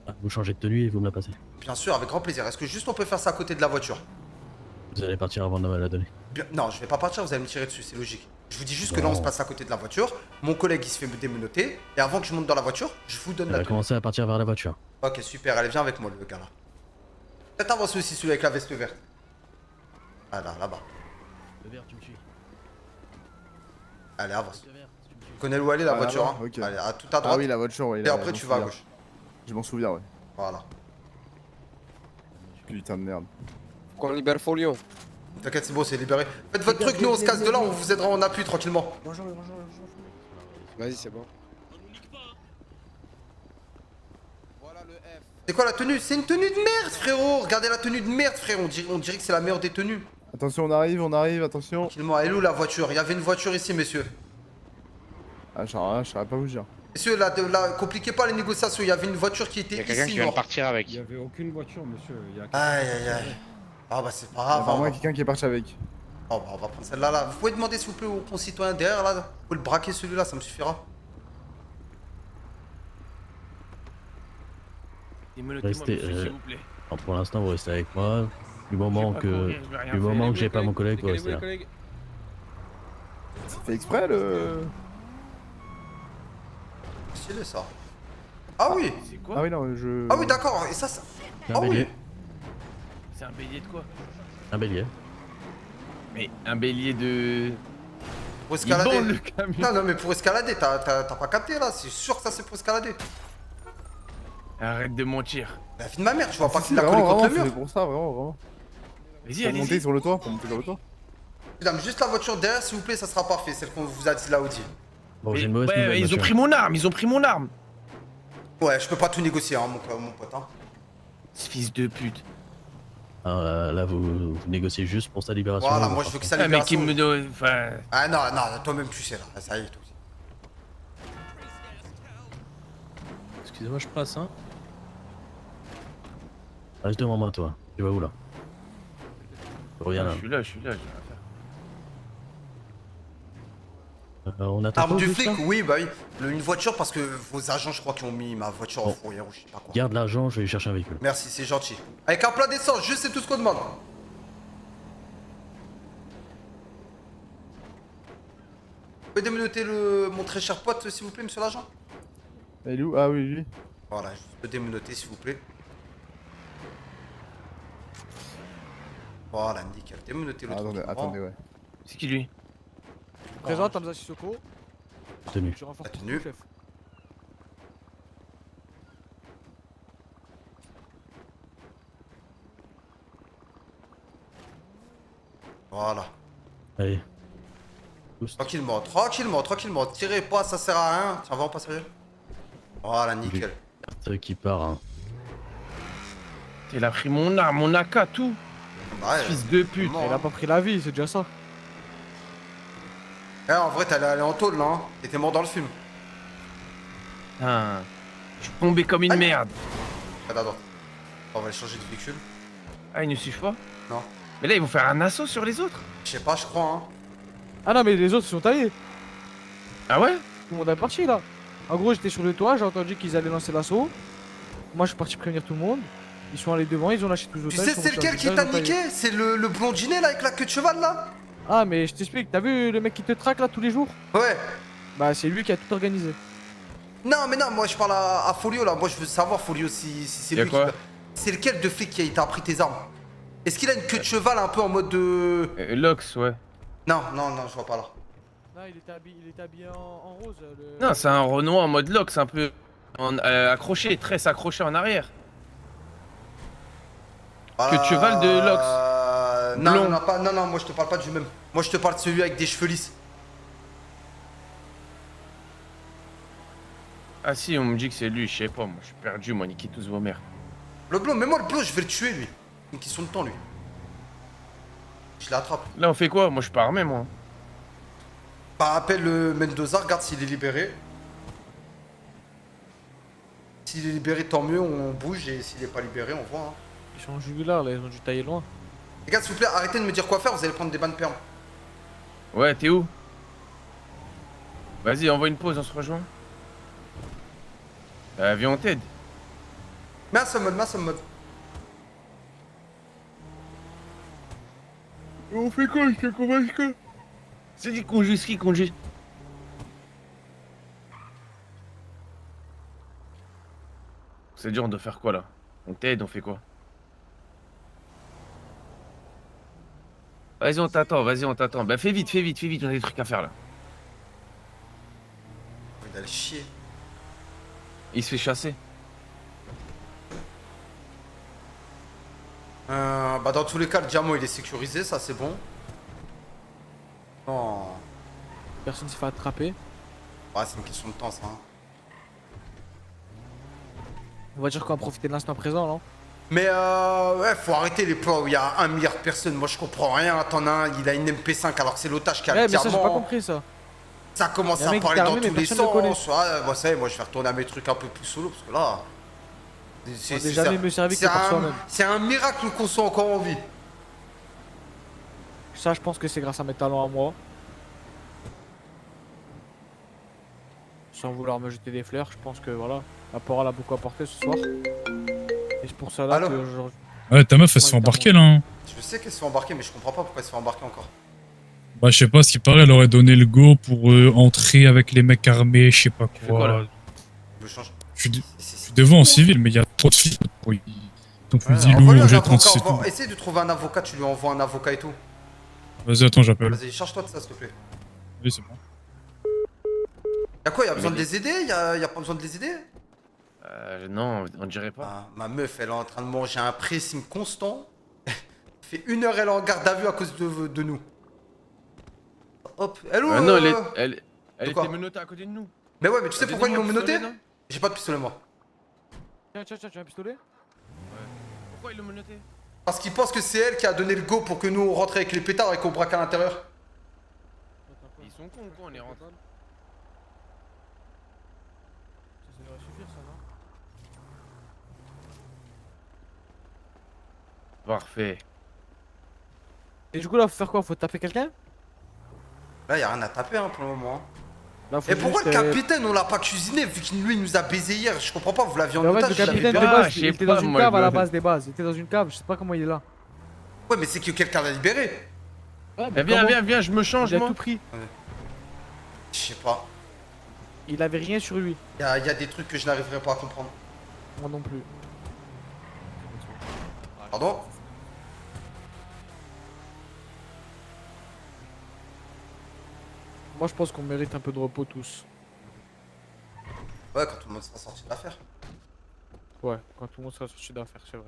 Ah, vous changez de tenue et vous me la passez. Bien sûr, avec grand plaisir. Est-ce que juste on peut faire ça à côté de la voiture? Vous allez partir avant de me la donner. Non, je vais pas partir, vous allez me tirer dessus, c'est logique. Je vous dis juste que là on se passe à côté de la voiture. Mon collègue il se fait me démenoter. Et avant que je monte dans la voiture, je vous donne Elle la va tenue. commencer à partir vers la voiture. Ok, super, allez, viens avec moi le gars là. Peut-être avancer aussi celui avec la veste verte. Ah là, là-bas. Le vert, tu me suis. Allez, avance. Tu connais où aller la voiture hein? Ok. Allez, à tout à droite. Ah oui, la voiture, ouais. Et après tu vas à gauche. Je m'en souviens, ouais. Voilà. Putain de merde. Qu'on libère Folio. T'inquiète, c'est bon, c'est libéré. Faites votre truc, nous on se casse de là, on vous aidera en appui tranquillement. Bonjour. Vas-y, c'est bon. C'est quoi la tenue? C'est une tenue de merde, frérot. Regardez la tenue de merde, frère. On dirait que c'est la meilleure des tenues. Attention, on arrive, attention. Tranquillement, elle est où la voiture? Il y avait une voiture ici, messieurs. Ah, je saurais pas vous dire. Messieurs, là, compliquez pas les négociations. Il y avait une voiture qui était ici, noire. avec. Il y avait aucune voiture, monsieur. Aïe, aïe, aïe. Ah bah c'est pas grave. Enfin, hein, moi, on va- quelqu'un qui est parti avec. Oh bah on va prendre celle-là là. Vous pouvez demander s'il vous plaît aux concitoyens derrière là. Vous pouvez le braquer celui-là, ça me suffira. Démelottez-moi, Restez, monsieur, s'il vous plaît. alors, pour l'instant, vous restez avec moi. Du moment pas que, courir, je vais rien du faire. moment que j'ai Les pas mon collègue, vous collègues, restez là. collègues. C'est fait exprès le. Stylé ça. Ah oui. C'est quoi? Ah oui, non, je. Ah oui, d'accord. Et ça. C'est Ah un bélier. oui. C'est un bélier de quoi? Un bélier. Mais un bélier de... Pour Il bande, le escalader. camion. Non, non, mais pour escalader, t'as pas capté là. C'est sûr que ça c'est pour escalader. Arrête de mentir. La vie de ma mère, tu vois pas Si, qu'il l'a collé vraiment, contre le vraiment, mur. c'est pour ça, vraiment, vraiment. Vas-y, Pour monter allez-y. sur le toit, pour monter sur le toit. Madame, juste la voiture derrière, s'il vous plaît, ça sera parfait. Celle qu'on vous a dit, la Audi. Bon, j'ai Mais- une mauvaise ouais, nouvelle, ils ont monsieur. pris mon arme, ils ont pris mon arme. Ouais, je peux pas tout négocier, hein, mon pote. Hein. Ce fils de pute. Ah, là, vous négociez juste pour sa libération. Voilà, ou moi pas? je veux que ça Ah, mais qui libération. me donne... Enfin... Ah non, non, toi-même tu sais là. Ça y est, toi aussi. Excusez-moi, je passe, hein. Reste devant moi, toi. Tu vas où là? Reviens là. Je suis là, j'ai rien à faire. On attend Arme pas du juste, flic, là oui, bah oui. Une voiture parce que vos agents, je crois, qui ont mis ma voiture en Bon. fourrière ou je sais pas quoi. Garde l'argent, je vais chercher un véhicule. Merci, c'est gentil. Avec un plat d'essence, juste c'est tout ce qu'on demande. Vous pouvez démenoter mon très cher pote, s'il vous plaît, monsieur l'agent? Il est où? Ah oui, lui. Voilà, je peux démenoter, s'il vous plaît. Voilà, nickel. Démenoter le Ah, truc. attendez, attendez, ouais. C'est qui lui? Présente Hamza Sissoko. Tenue. Je renforce La tout tenue. chef. Voilà. Allez. Tranquillement, tranquillement, tranquillement. Tirez pas, ça sert à rien. Tiens, va en pas sérieux. Voilà, nickel. Carte qui part, hein. Il a pris mon arme, mon AK, tout. Bah ouais, Fils de pute. vraiment, Il a hein. pas pris la vie, c'est déjà ça. Eh, en vrai, t'allais aller en tôle là. Hein. T'étais mort dans le film. Putain. Je suis tombé comme une Aïe. merde. Attends. On va aller changer de véhicule. Ah, ils ne suivent pas? Non. Mais là, ils vont faire un assaut sur les autres. Je sais pas, je crois. Hein. Ah non, mais les autres ils sont taillés. Ah ouais? Tout le monde est parti là. En gros, j'étais sur le toit, j'ai entendu qu'ils allaient lancer l'assaut. Moi, je suis parti prévenir tout le monde. Ils sont allés devant, ils ont lâché tous les Tu otages. sais, c'est lequel qui t'a niqué? C'est le blondinet là avec la queue de cheval là? Ah, mais je t'explique, t'as vu le mec qui te traque là tous les jours? Ouais. Bah, c'est lui qui a tout organisé. Non, mais non, moi je parle à Folio là. Moi je veux savoir, Folio, si c'est Y'a lui quoi? qui. C'est lequel de flic qui t'a pris tes armes? Est-ce qu'il a une queue de cheval un peu en mode de. Lox, ouais. Non, je vois pas là. Non, il était habillé en rose. Le... Non, c'est un Renoir en mode Lox, un peu accroché, tresse accrochée en arrière. Queue de cheval de Lox. Non, Blond. non, moi je te parle pas du même. Moi je te parle de celui avec des cheveux lisses. Ah si, on me dit que c'est lui, je sais pas, moi je suis perdu, moi, niquez tous vos mères. Le blond, mais moi le blond, je vais le tuer lui. Une question de temps lui. Je l'attrape. Là, on fait quoi? Moi, je suis pas armé, moi. Bah, appelle le Mendoza, regarde s'il est libéré. S'il est libéré, tant mieux, on bouge, et s'il est pas libéré, on voit. Hein. Ils sont en jugular là, ils ont dû tailler loin. Les gars, s'il vous plaît, arrêtez de me dire quoi faire, vous allez prendre des bannes permes. Ouais, t'es où? Vas-y, envoie une pause, on se rejoint. Viens, on t'aide. Mets un summon, mets un summon. On fait quoi? Je te convainc que... C'est qui conduit, ce qui conduit? C'est dur, on doit faire quoi, là? On t'aide, on fait quoi? Vas-y, on t'attend, vas-y, on t'attend. Bah, fais vite, on a des trucs à faire, là. Il va aller chier. Il se fait chasser. Bah, dans tous les cas, le diamant, il est sécurisé, ça, c'est bon. Oh. Personne s'est fait attraper. Ouais, c'est une question de temps, ça. Hein. On va dire qu'on va profiter de l'instant présent, non? Mais ouais, faut arrêter les plans où il y a 1 milliard de personnes. Moi, je comprends rien. T'en as un, il a une MP5 alors que c'est l'otage qui a Ouais, le mais ça, j'ai pas diamant. compris ça. Ça commence Y a un à mec parler qui est dans armé, mais tous les personne le connaît. sens. Ouais, bah, ça y est, moi, je vais retourner à mes trucs un peu plus solo parce que là. On n'est jamais mieux servi que par soi-même. C'est un miracle qu'on soit encore en vie. Ça, je pense que c'est grâce à mes talents à moi. Sans vouloir me jeter des fleurs, je pense que voilà, la parole a beaucoup apporté ce soir. Et c'est pour ça là Allô que genre. Ouais, ta meuf, elle se fait embarquer là. Hein. Je sais qu'elle se fait embarquer, mais je comprends pas pourquoi elle se fait embarquer encore. Bah, je sais pas, ce qui paraît, elle aurait donné le go pour entrer avec les mecs armés, je sais pas quoi. Je me change. Je suis devant en civil, mais il y a trop de filles. Ton fusil Envoie-lui lourd, un j'ai avocat, 36 et tout. essaye de trouver un avocat, tu lui envoies un avocat et tout. Vas-y, attends, j'appelle. Vas-y, charge-toi de ça, s'il te plaît. Oui, c'est bon. Y'a quoi, y'a besoin de les aider? Y'a pas besoin de les aider? Non, on dirait pas. Ah, ma meuf, elle est en train de manger un pressing constant. Fait 1 heure, elle est en garde à vue à cause de nous. Hop, elle où Non, elle De quoi était menottée à côté de nous. Mais ouais, mais tu sais pourquoi ils l'ont menotté? non J'ai pas de pistolet, moi. Tiens, tu as un pistolet? Pourquoi ils l'ont menotté? Parce qu'ils pensent que c'est elle qui a donné le go pour que nous on rentre avec les pétards et qu'on braque à l'intérieur. Ils sont cons ou quoi, on est rentrés. Ça devrait suffire ça, non? Parfait. Et du coup là, faut faire quoi? Faut taper quelqu'un? Là, y'a rien à taper hein, pour le moment. Hein. Là, faut Et pourquoi juste, le capitaine on l'a pas cuisiné vu qu'il lui il nous a baisé hier? Je comprends pas, vous l'aviez en Mais en fait, otage. le je l'avais capitaine de pas. base, il était dans une cave à la base des bases. Il était dans une cave, je sais pas comment il est là. Ouais, mais c'est que quelqu'un l'a libéré. Ouais, mais viens, je me change, il a moi. tout pris. Je sais pas. Il avait rien sur lui. Y'a des trucs que je n'arriverai pas à comprendre. Moi non plus. Pardon? Moi je pense qu'on mérite un peu de repos tous. Ouais, quand tout le monde sera sorti de l'affaire. Ouais, quand tout le monde sera sorti d'affaire, c'est vrai.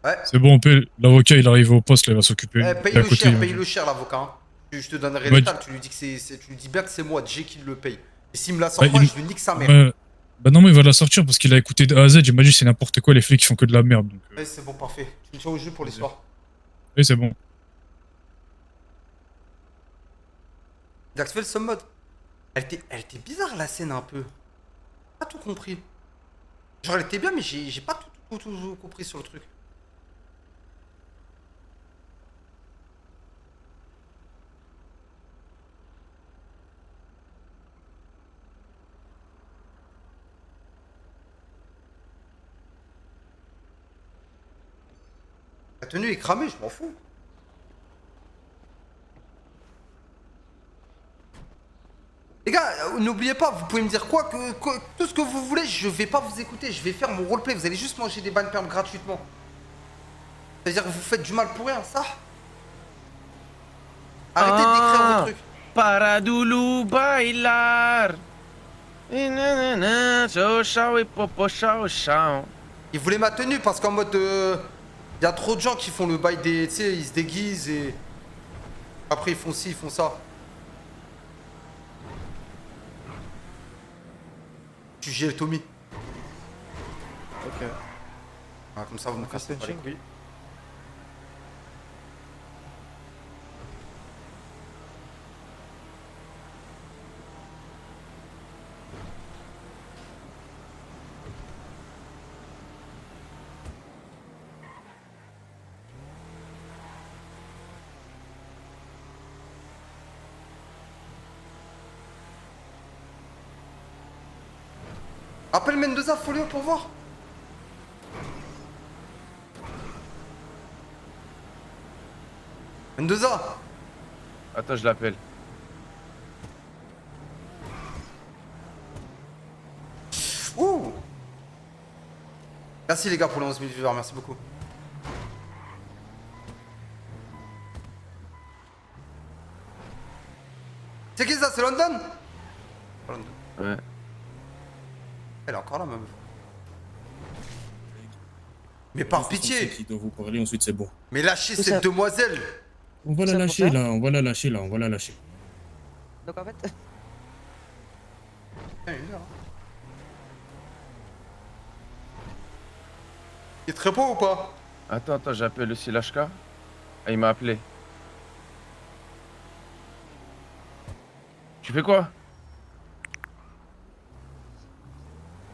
Ouais. C'est bon, on paie. L'avocat, il arrive au poste, là, il va s'occuper. Eh, paye-le cher l'avocat. Hein. Je te donnerai Ouais, l'étal, tu lui dis que tu lui dis bien que c'est moi, Jay, qui le paye. Et s'il me la sort Ouais, pas, il- je lui nique sa mère. Ouais. Bah non, mais il va la sortir parce qu'il a écouté de A à Z. Il m'a dit c'est n'importe quoi, les flics, ils font que de la merde. Donc, Ouais, c'est bon, parfait. Tu me tiens au jeu pour l'histoire. oui, c'est bon. Dax fait le summod. Elle était bizarre la scène un peu. Pas tout compris. Genre elle était bien, mais j'ai pas tout compris sur le truc. La tenue est cramée, je m'en fous. Les gars, n'oubliez pas, vous pouvez me dire tout ce que vous voulez, je vais pas vous écouter, je vais faire mon roleplay, vous allez juste manger des bannes perm gratuitement. C'est-à-dire que vous faites du mal pour rien, ça? Arrêtez d'écrire vos trucs. Para dulu bailar. Ils voulaient ma tenue parce qu'en mode... y a trop de gens qui font le bail des... Tu sais, ils se déguisent et... Après ils font ci, ils font ça. Tu gères Tommy. Ok. Ah, comme ça vous me cassez pas les couilles. Appelle Mendoza, Folio pour voir. Mendoza. Attends, je l'appelle. Ouh. Merci les gars pour les 11 000 viewers, merci beaucoup. C'est qui ça? C'est London? London. Ouais. Elle est encore là, ma meuf. Mais par pitié! Qui doit vous parler, ensuite c'est bon. Mais lâchez cette demoiselle! On va la lâcher là, on va la lâcher là, on va la lâcher. Donc en fait. Il est très beau ou pas? Attends, j'appelle aussi l'HK. Ah, il m'a appelé. Tu fais quoi?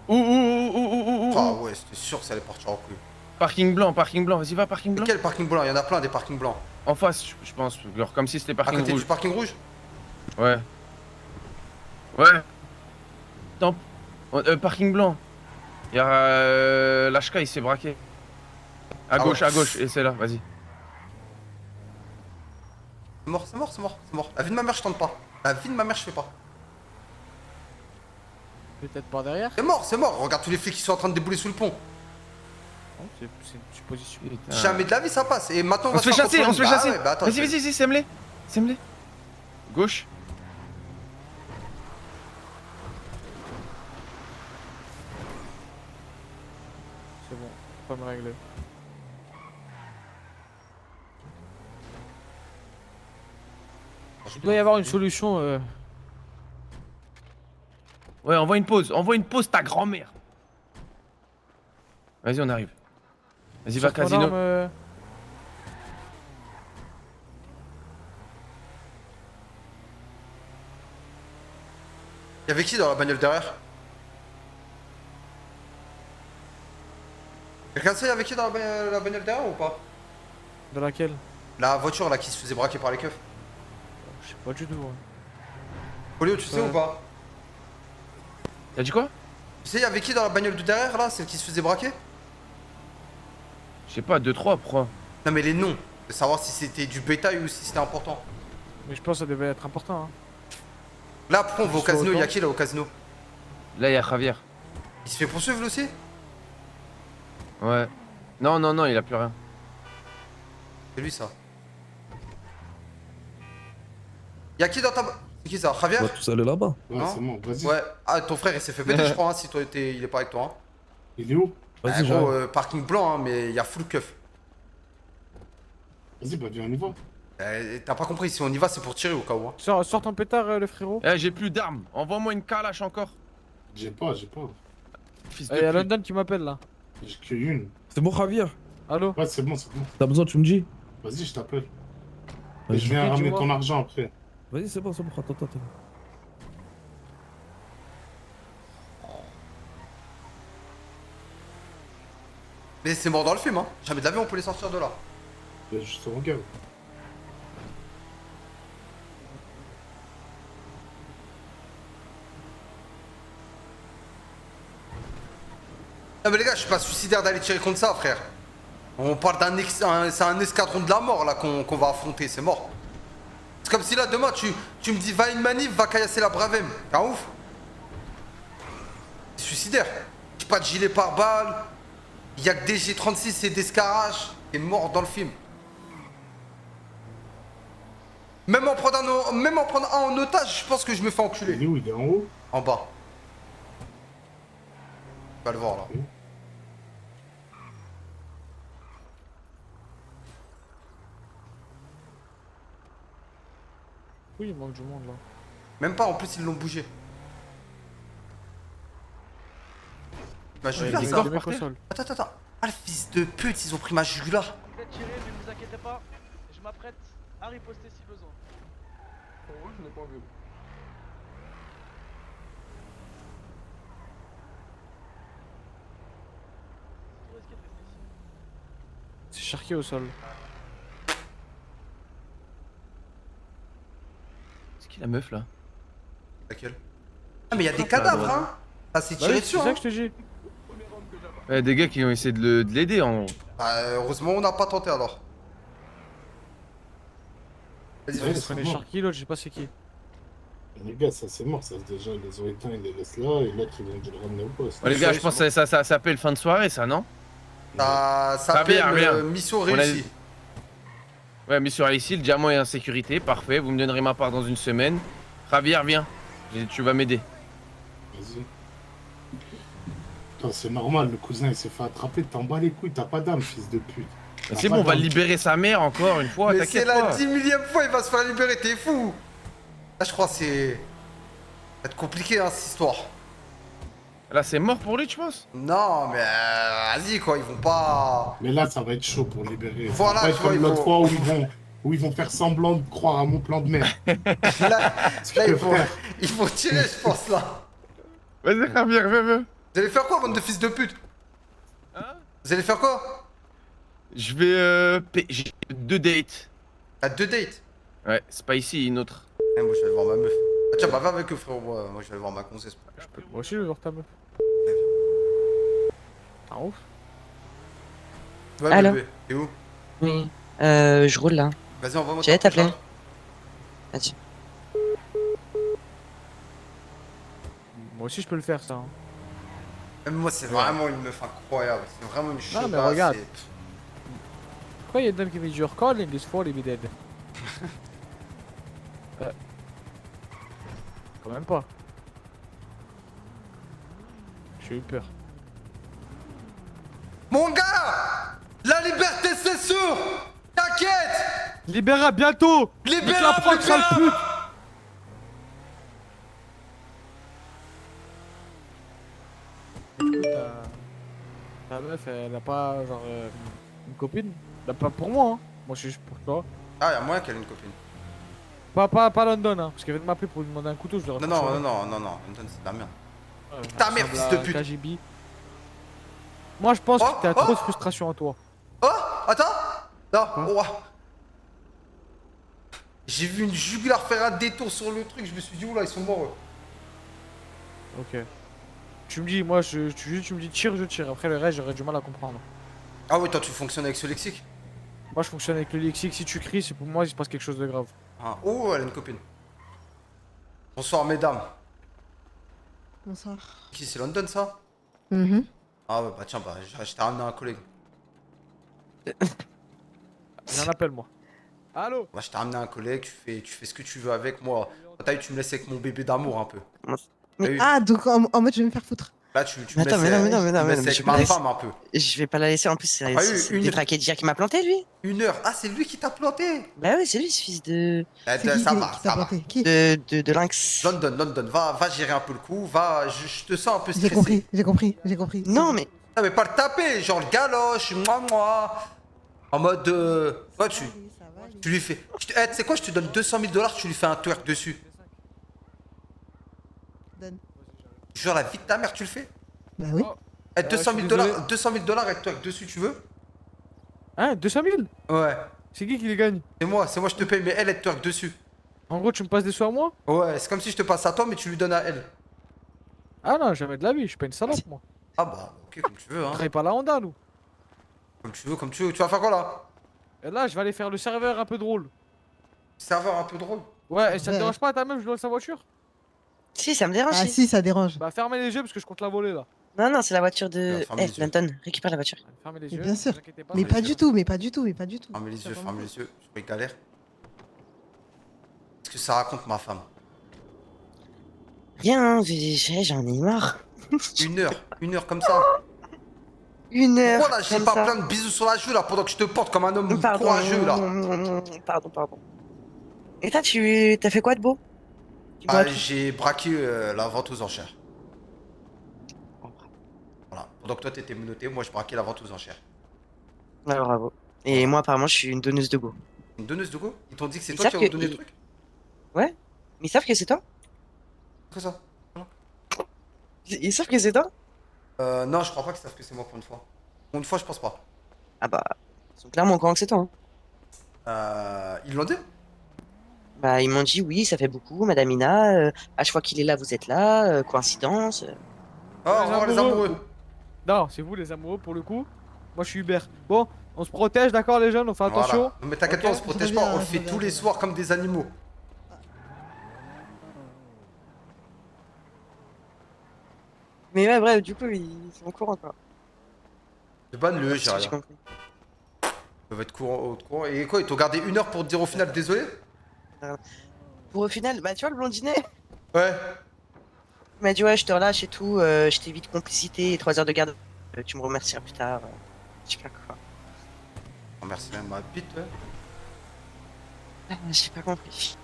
Ah ouais, c'était sûr que ça allait partir en couille. Parking blanc, vas-y va, parking blanc. Quel parking blanc? Il y en a plein des parkings blancs. En face, je pense, genre comme si c'était À parking côté rouge. du parking rouge? Ouais. Ouais. Parking blanc. Il y a l'HK, il s'est braqué. À gauche, et c'est là, vas-y. C'est mort, c'est mort, c'est mort, c'est mort. La vie de ma mère, je tente pas. La vie de ma mère, je fais pas. Peut-être par derrière. C'est mort, c'est mort. Regarde tous les flics qui sont en train de débouler sous le pont. C'est une supposition. Jamais de la vie ça passe. Et maintenant On se fait chasser, on se fait chasser. Bah, attends, Vas-y, sème-les. Sème-les. Gauche. C'est bon, pas me régler. Il doit y avoir une solution. Ouais, envoie une pause, ta grand-mère. Vas-y, on arrive. Vas-y, va casino. Y'avait qui dans la bagnole derrière? Quelqu'un sait y'avait qui dans la bagnole derrière ou pas? Dans laquelle? La voiture là qui se faisait braquer par les keufs. Je sais pas du tout. Hein. Polio, tu sais ou pas? T'as dit quoi? Tu sais y'avait qui dans la bagnole de derrière là, celle qui se faisait braquer? Je sais pas, 2-3, pourquoi? Non mais les noms, de savoir si c'était du bétail ou si c'était important. Mais je pense que ça devait être important. Hein. Là après on va au casino, y'a qui là au casino? Là y'a Javier. Il se fait poursuivre lui aussi? Ouais. Non, il a plus rien. C'est lui ça. Y'a qui dans ta... C'est qui ça? Javier? On va tous aller là-bas. Ouais, c'est bon, vas-y. Ouais. Ah ton frère il s'est fait péter je crois hein, si toi il est pas avec toi hein. Il est où? Vas-y gros, parking blanc hein, mais y'a full keuf. Vas-y, bah viens, on y va. T'as pas compris, si on y va c'est pour tirer au cas où hein. Sors ton pétard le frérot. Eh j'ai plus d'armes, envoie-moi une calache encore. J'ai pas. Fils de Y'a pute. London qui m'appelle là. J'ai qu'une. C'est bon, Javier? Allô? Ouais, c'est bon. T'as besoin, tu me dis? Vas-y, je t'appelle. Vas-y. Et je viens Ok, ramener dis-moi. ton argent après. Vas-y, c'est bon, attends. Mais c'est mort dans le film hein. Jamais de la vie on peut les sortir de là. Mais je te regarde. Non mais les gars, je suis pas suicidaire d'aller tirer contre ça frère. On parle c'est un escadron de la mort là qu'on va affronter, c'est mort. C'est comme si là demain tu me dis va à une manif, va caillasser la Bravem. T'es un ouf? Suicidaire. J'ai pas de gilet pare-balles. Y'a que des G36 et des Scarache. T'es mort dans le film. Même en prendre un en otage, je pense que je me fais enculer. Il est où? Il est en haut? En bas. Tu vas le voir là. Oui, il manque du monde là. Même pas, en plus ils l'ont bougé. Ma jugular, des ça. corps par terre. Attends. Ah le fils de pute, ils ont pris ma jugular. Je vais tirer, mais ne vous inquiétez pas. Je m'apprête à riposter si besoin. Je n'ai pas vu. C'est charqué au sol. C'est qui la meuf là? Laquelle? Ah mais y'a des cadavres hein. Ça s'est tiré dessus C'est ça hein. que je te dis. Ouais, des gars qui ont essayé de l'aider en gros. Bah heureusement on n'a pas tenté alors. Vas-y, Ouais, fais c'est On est bon. charqué, l'autre, je sais pas c'est qui. Les gars, ça c'est mort. Ça déjà, les ont éteints, ils les laissent là. Et l'autre, ils vont dû le ramener au poste. Ouais, les gars, je pense que ça s'appelle fin de soirée ça, non? Ça Ça s'appelle bien. mission On a- réussie. Ouais, mission réussie, le diamant est en sécurité, parfait, vous me donnerez ma part dans une semaine. Javier, viens, tu vas m'aider. Vas-y. Putain, c'est normal, le cousin il s'est fait attraper. T'en bats les couilles, t'as pas d'âme, fils de pute. C'est bon, on va libérer sa mère encore une fois, Mais c'est t'inquiète la pas. 10 millième fois il va se faire libérer, t'es fou. Là je crois que c'est... Ça va être compliqué hein cette histoire. Là c'est mort pour lui tu penses? Non mais vas-y quoi, ils vont pas... Mais là, ça va être chaud pour libérer. Voilà, ça va tu être vois, comme il l'autre faut- fois où ils vont faire semblant de croire à mon plan de merde. Là il faut tirer je pense là. Vas-y Javier, viens. Vous allez faire quoi bande de fils de pute? Vous allez faire quoi? Je vais. J'ai 2 dates. T'as 2 dates? Ouais, c'est pas ici, une autre. Eh, moi je vais aller voir ma meuf. Ah, tiens, bah va avec eux frérot, moi je vais aller voir ma gonzesse. Moi aussi, je vais voir ta meuf. Ah ouf. Ouais, Allô? bébé, t'es où? Oui. Je roule là. Vas-y, envoie-moi J'allais ta t'appeler. carte. Vas-y. Moi aussi, je peux le faire, ça. Hein. Même moi, c'est vraiment une meuf incroyable. C'est vraiment une chaudasse. Non, mais regarde. c'est- Pourquoi il y a une dame qui me dit You're calling this for be dead? Quand même pas. J'ai eu peur. Mon gars! La liberté, c'est sûr! T'inquiète! Libéra bientôt! Libéra, la prendre, putain! sale pute! Du coup, ta meuf, elle a pas genre une copine? Bah, pas pour moi, hein. Moi, je suis juste pour toi. Ah, y'a moyen qu'elle ait une copine. Pas London, hein. Parce qu'elle vient de m'appeler pour lui demander un couteau, je Non, leur non, non, non, non, non, Anton, c'est de la merde. Ouais, Ta mère, ressemble fils de à pute. KGB. Moi, je pense que t'as trop de frustration en toi. Oh, attends! Non, oh. J'ai vu une jugulaire faire un détour sur le truc, je me suis dit, oula, ils sont morts. Ok. Tu me dis, moi, tu me dis tire, je tire. Après, le reste, j'aurais du mal à comprendre. Ah oui, toi, tu fonctionnes avec ce lexique? Moi, je fonctionne avec le lexique. Si tu cries, c'est pour moi, il se passe quelque chose de grave. Ah. Oh, elle a une copine. Bonsoir, mesdames. Bonsoir. Qui, c'est London, ça? Ah ouais, bah tiens, bah, je t'ai ramené un collègue. J'ai un appel, moi. Allô? Bah, je t'ai ramené un collègue, tu fais ce que tu veux avec moi. T'as vu, tu me laisses avec mon bébé d'amour un peu. Mais, ah, donc en mode je vais me faire foutre. Là, tu me Mais attends, laisses, mais non, tu me laisses avec ma femme un peu. Je vais pas la laisser en plus, c'est Ah oui, c'est des Trakedia qui m'a planté lui. 1 heure. Ah, c'est lui qui t'a planté. Bah oui, c'est lui ce fils de. Ça va, ça va. De lynx. London, va gérer un peu le coup, je te sens un peu J'ai stressé. compris. Non, mais. Non, mais pas le taper, genre le galoche, moi. En mode. Ouais, tu lui fais. Tu sais quoi, je te donne 200 000 $, tu lui fais un twerk dessus. Donne. Genre la vie de ta mère, tu le fais. Bah oui. 200 000 désolé. $, 200 000 $ avec twerk dessus, tu veux? Hein, 200 000? Ouais. C'est qui les gagne? C'est moi, je te paye, mais elle twerk dessus. En gros, tu me passes des sous à moi? Ouais, c'est comme si je te passe à toi, mais tu lui donnes à elle. Ah non, jamais de la vie, je suis pas une salope, moi. Ah bah, ok, comme tu veux, On hein. travaille pas la Honda, nous. Comme tu veux, comme tu veux. Tu vas faire quoi là? Et là, je vais aller faire le serveur un peu drôle. Serveur un peu drôle? Ouais, et ça te Ouais. dérange pas, ta meuf, je dois sa voiture? Si, ça me dérange. Ah si, ça dérange. Bah, fermez les yeux parce que je compte la voler là. Non, non, c'est la voiture de. ferme les Eh, yeux. Danton, récupère la voiture. Fermez les Mais yeux. bien sûr. vous inquiétez pas, Mais ça pas va du bien. tout, mais pas du tout. Ferme les yeux, ferme les yeux. Je vais galère. Qu'est-ce que ça raconte, ma femme? Rien, j'en ai marre. 1 heure comme ça. 1 heure. Pourquoi là, j'ai comme pas ça. plein de bisous sur la joue là pendant que je te porte comme un homme Pardon, courageux là? Pardon. Et toi, t'as fait quoi de beau? Ah, j'ai braqué la vente aux enchères. Voilà. Pendant que toi t'étais menotté, moi je braquais la vente aux enchères. Ouais, bravo. Et moi, apparemment, je suis une donneuse de go. Une donneuse de go? Ils t'ont dit que c'est Ils toi qui savent as que donné le ils- truc? Ouais. Mais ils savent que c'est toi? Quoi ça? Ils savent que c'est toi? Non, je crois pas qu'ils savent que c'est moi pour une fois. Pour une fois, je pense pas. Ah bah, ils sont clairement au courant que c'est toi. Hein. Ils l'ont dit? Bah, ils m'ont dit oui, ça fait beaucoup, Madame Ina. À chaque fois qu'il est là, vous êtes là. Coïncidence. Oh, au revoir les amoureux. Non, c'est vous les amoureux pour le coup. Moi, je suis Hubert. Bon, on se protège, d'accord, les jeunes, on fait attention. Voilà. Non, mais t'inquiète pas, on se protège pas, on le fait tous les soirs comme des animaux. Mais ouais, bref, du coup, ils sont au courant, quoi. C'est bonne le, j'ai J'ai rien. compris. Ils peuvent être au courant. Et quoi, ils t'ont gardé 1 heure pour te dire au final désolé? Pour au final, bah, tu vois, le blondinet. Ouais. Il m'a dit, ouais, je te relâche et tout. Je t'évite complicité et 3 heures de garde. Tu me remercieras plus tard. Je sais pas quoi. Oh, merci même ma bite, ouais. J'ai pas compris.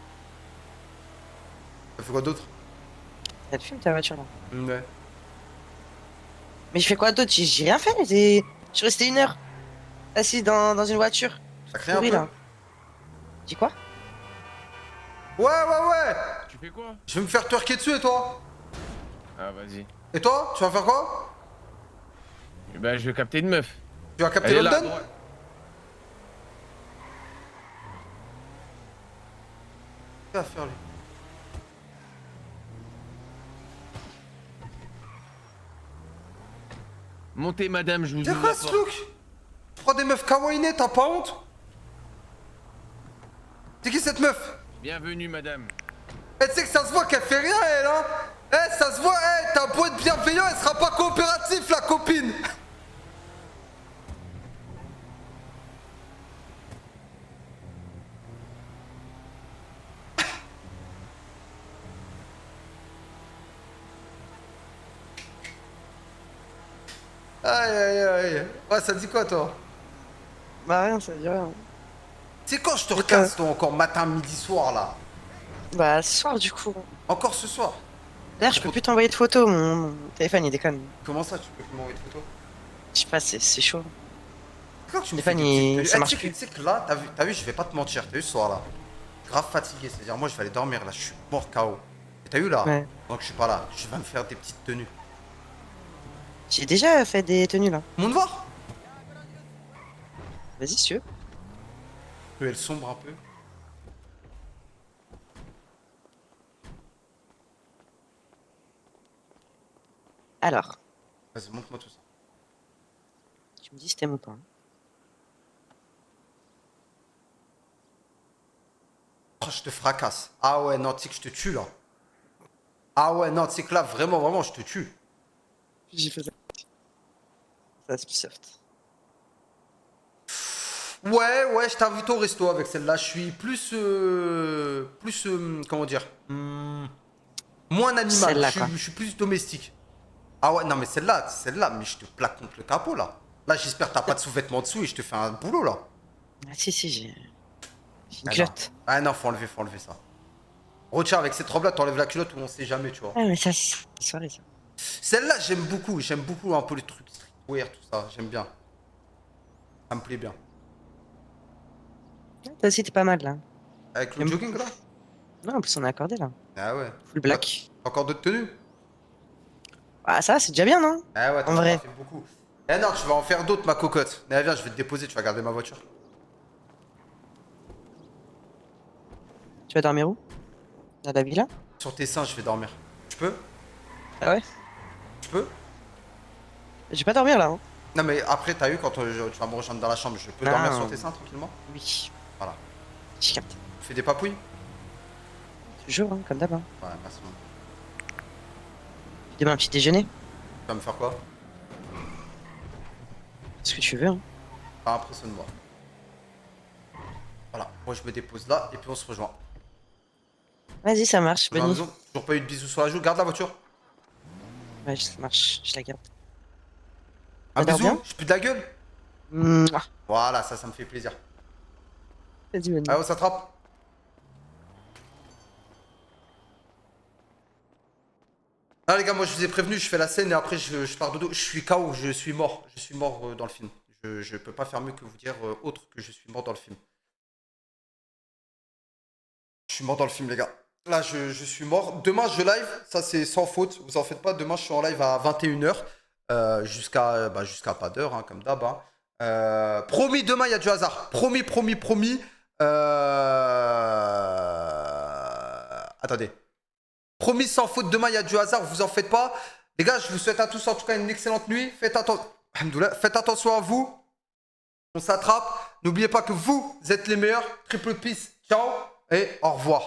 T'as fait quoi d'autre? Ça te fume ta voiture là? Ouais. Mais je fais quoi d'autre? J'ai rien fait. Je suis resté 1 heure assis dans une voiture. T'as créé un Pourri, peu? là. Dis quoi? Ouais. Tu fais quoi? Je vais me faire twerker dessus et toi? Ah, vas-y. Et toi? Tu vas faire quoi? Bah, je vais capter une meuf. Tu vas capter Elle est là, à London? droite. Qu'est-ce qu'il va faire lui? Montez, madame, je vous C'est ouvre quoi la ce porte. look? Tu prends des meufs kawaiinées, t'as pas honte? C'est qui cette meuf? Bienvenue, madame. Eh, tu sais que ça se voit qu'elle fait rien, elle, hein? Eh, ça se voit, eh, t'as beau être bienveillant, elle sera pas coopérative, la copine! Aïe, aïe, aïe. Ouais, ça dit quoi, toi? Bah rien, ça dit rien. C'est quand je te recasse, toi, encore matin, midi, soir, là? Bah ce soir du coup. Encore ce soir? D'ailleurs, je peux plus t'envoyer de photos, mon téléphone il déconne. Comment ça, tu peux plus m'envoyer de photos? Je sais pas, c'est chaud. Quand tu me Stéphane, fais des petites il- tenues- ça Eh, marche tu sais que- plus. tu sais que là, t'as vu, je vais pas te mentir, t'as vu ce soir là? Grave fatigué, c'est-à-dire moi je vais aller dormir là, je suis mort KO. Et t'as vu là? Ouais. Donc je suis pas là, je vais me faire des petites tenues. J'ai déjà fait des tenues là. Monte voir? Vas-y, si tu veux. Elle sombre un peu. Alors, Vas-y, montre-moi tout ça. tu me dis si t'aimes ou pas. Oh, je te fracasse. Ah ouais, non, tu sais que je te tue là. Ah ouais, non, tu sais que là, vraiment, vraiment, je te tue. J'ai fait ça. Ça c'est plus soft. Ouais, je t'invite au resto avec celle-là. Je suis plus. Comment dire moins animal. Celle-là, quoi. Je suis plus domestique. Ah ouais, non, mais celle-là, mais je te plaque contre le capot là. Là, j'espère que t'as pas de sous-vêtements dessous et je te fais un boulot là. Ah si, j'ai une Ah, culotte. non. Ah non, faut enlever ça. Retiens, avec cette robe-là, t'enlèves la culotte ou on sait jamais, tu vois. Ah mais ça, c'est soirée ça. Celle-là, j'aime beaucoup un peu les trucs streetwear, tout ça, j'aime bien. Ça me plaît bien. Toi aussi, t'es pas mal là. Avec le jogging là? Non, en plus, on est accordé là. Ah ouais. Full black. Encore d'autres tenues? Ah, ça, c'est déjà bien, non? Ah ouais, En vrai. fait beaucoup. Eh non, tu vas en faire d'autres, ma cocotte. Eh viens, je vais te déposer, tu vas garder ma voiture. Tu vas dormir où? Dans la villa? Sur tes seins, je vais dormir. Tu peux? Ah ouais? Tu peux? Je vais pas dormir là. Hein. Non mais après, t'as eu quand tu vas me rejoindre dans la chambre, je peux Ah. dormir sur tes seins tranquillement? Oui. Voilà. Je capte. Tu fais des papouilles? Toujours, hein, comme d'hab. Hein. Ouais, merci. Demain, un petit déjeuner. Tu vas me faire quoi? Ce que tu veux. Hein. Pas impressionne-moi. Voilà, moi je me dépose là et puis on se rejoint. Vas-y, ça marche. Bonne Bonne nuit. maison. Toujours pas eu de bisous sur la joue, garde la voiture. Ouais, ça marche. Je la garde. Un dors bisou, bien je pue de la gueule. Mouah. Voilà, ça me fait plaisir. Vas-y, bonne nuit. Allez, on s'attrape. Ah les gars, moi je vous ai prévenu, je fais la scène et après je pars dodo. Je suis KO, je suis mort. Je suis mort dans le film. Je peux pas faire mieux que vous dire autre que je suis mort dans le film. Je suis mort dans le film les gars. Là je suis mort. Demain je live, ça c'est sans faute. Vous en faites pas, demain je suis en live à 21h. Jusqu'à pas d'heure, hein, comme d'hab. Hein. Promis, demain il y a du hasard. Promis. Attendez. Promis sans faute, demain il y a du hasard, vous en faites pas. Les gars, je vous souhaite à tous en tout cas une excellente nuit. Faites attention à vous. On s'attrape. N'oubliez pas que vous êtes les meilleurs. Triple peace. Ciao et au revoir.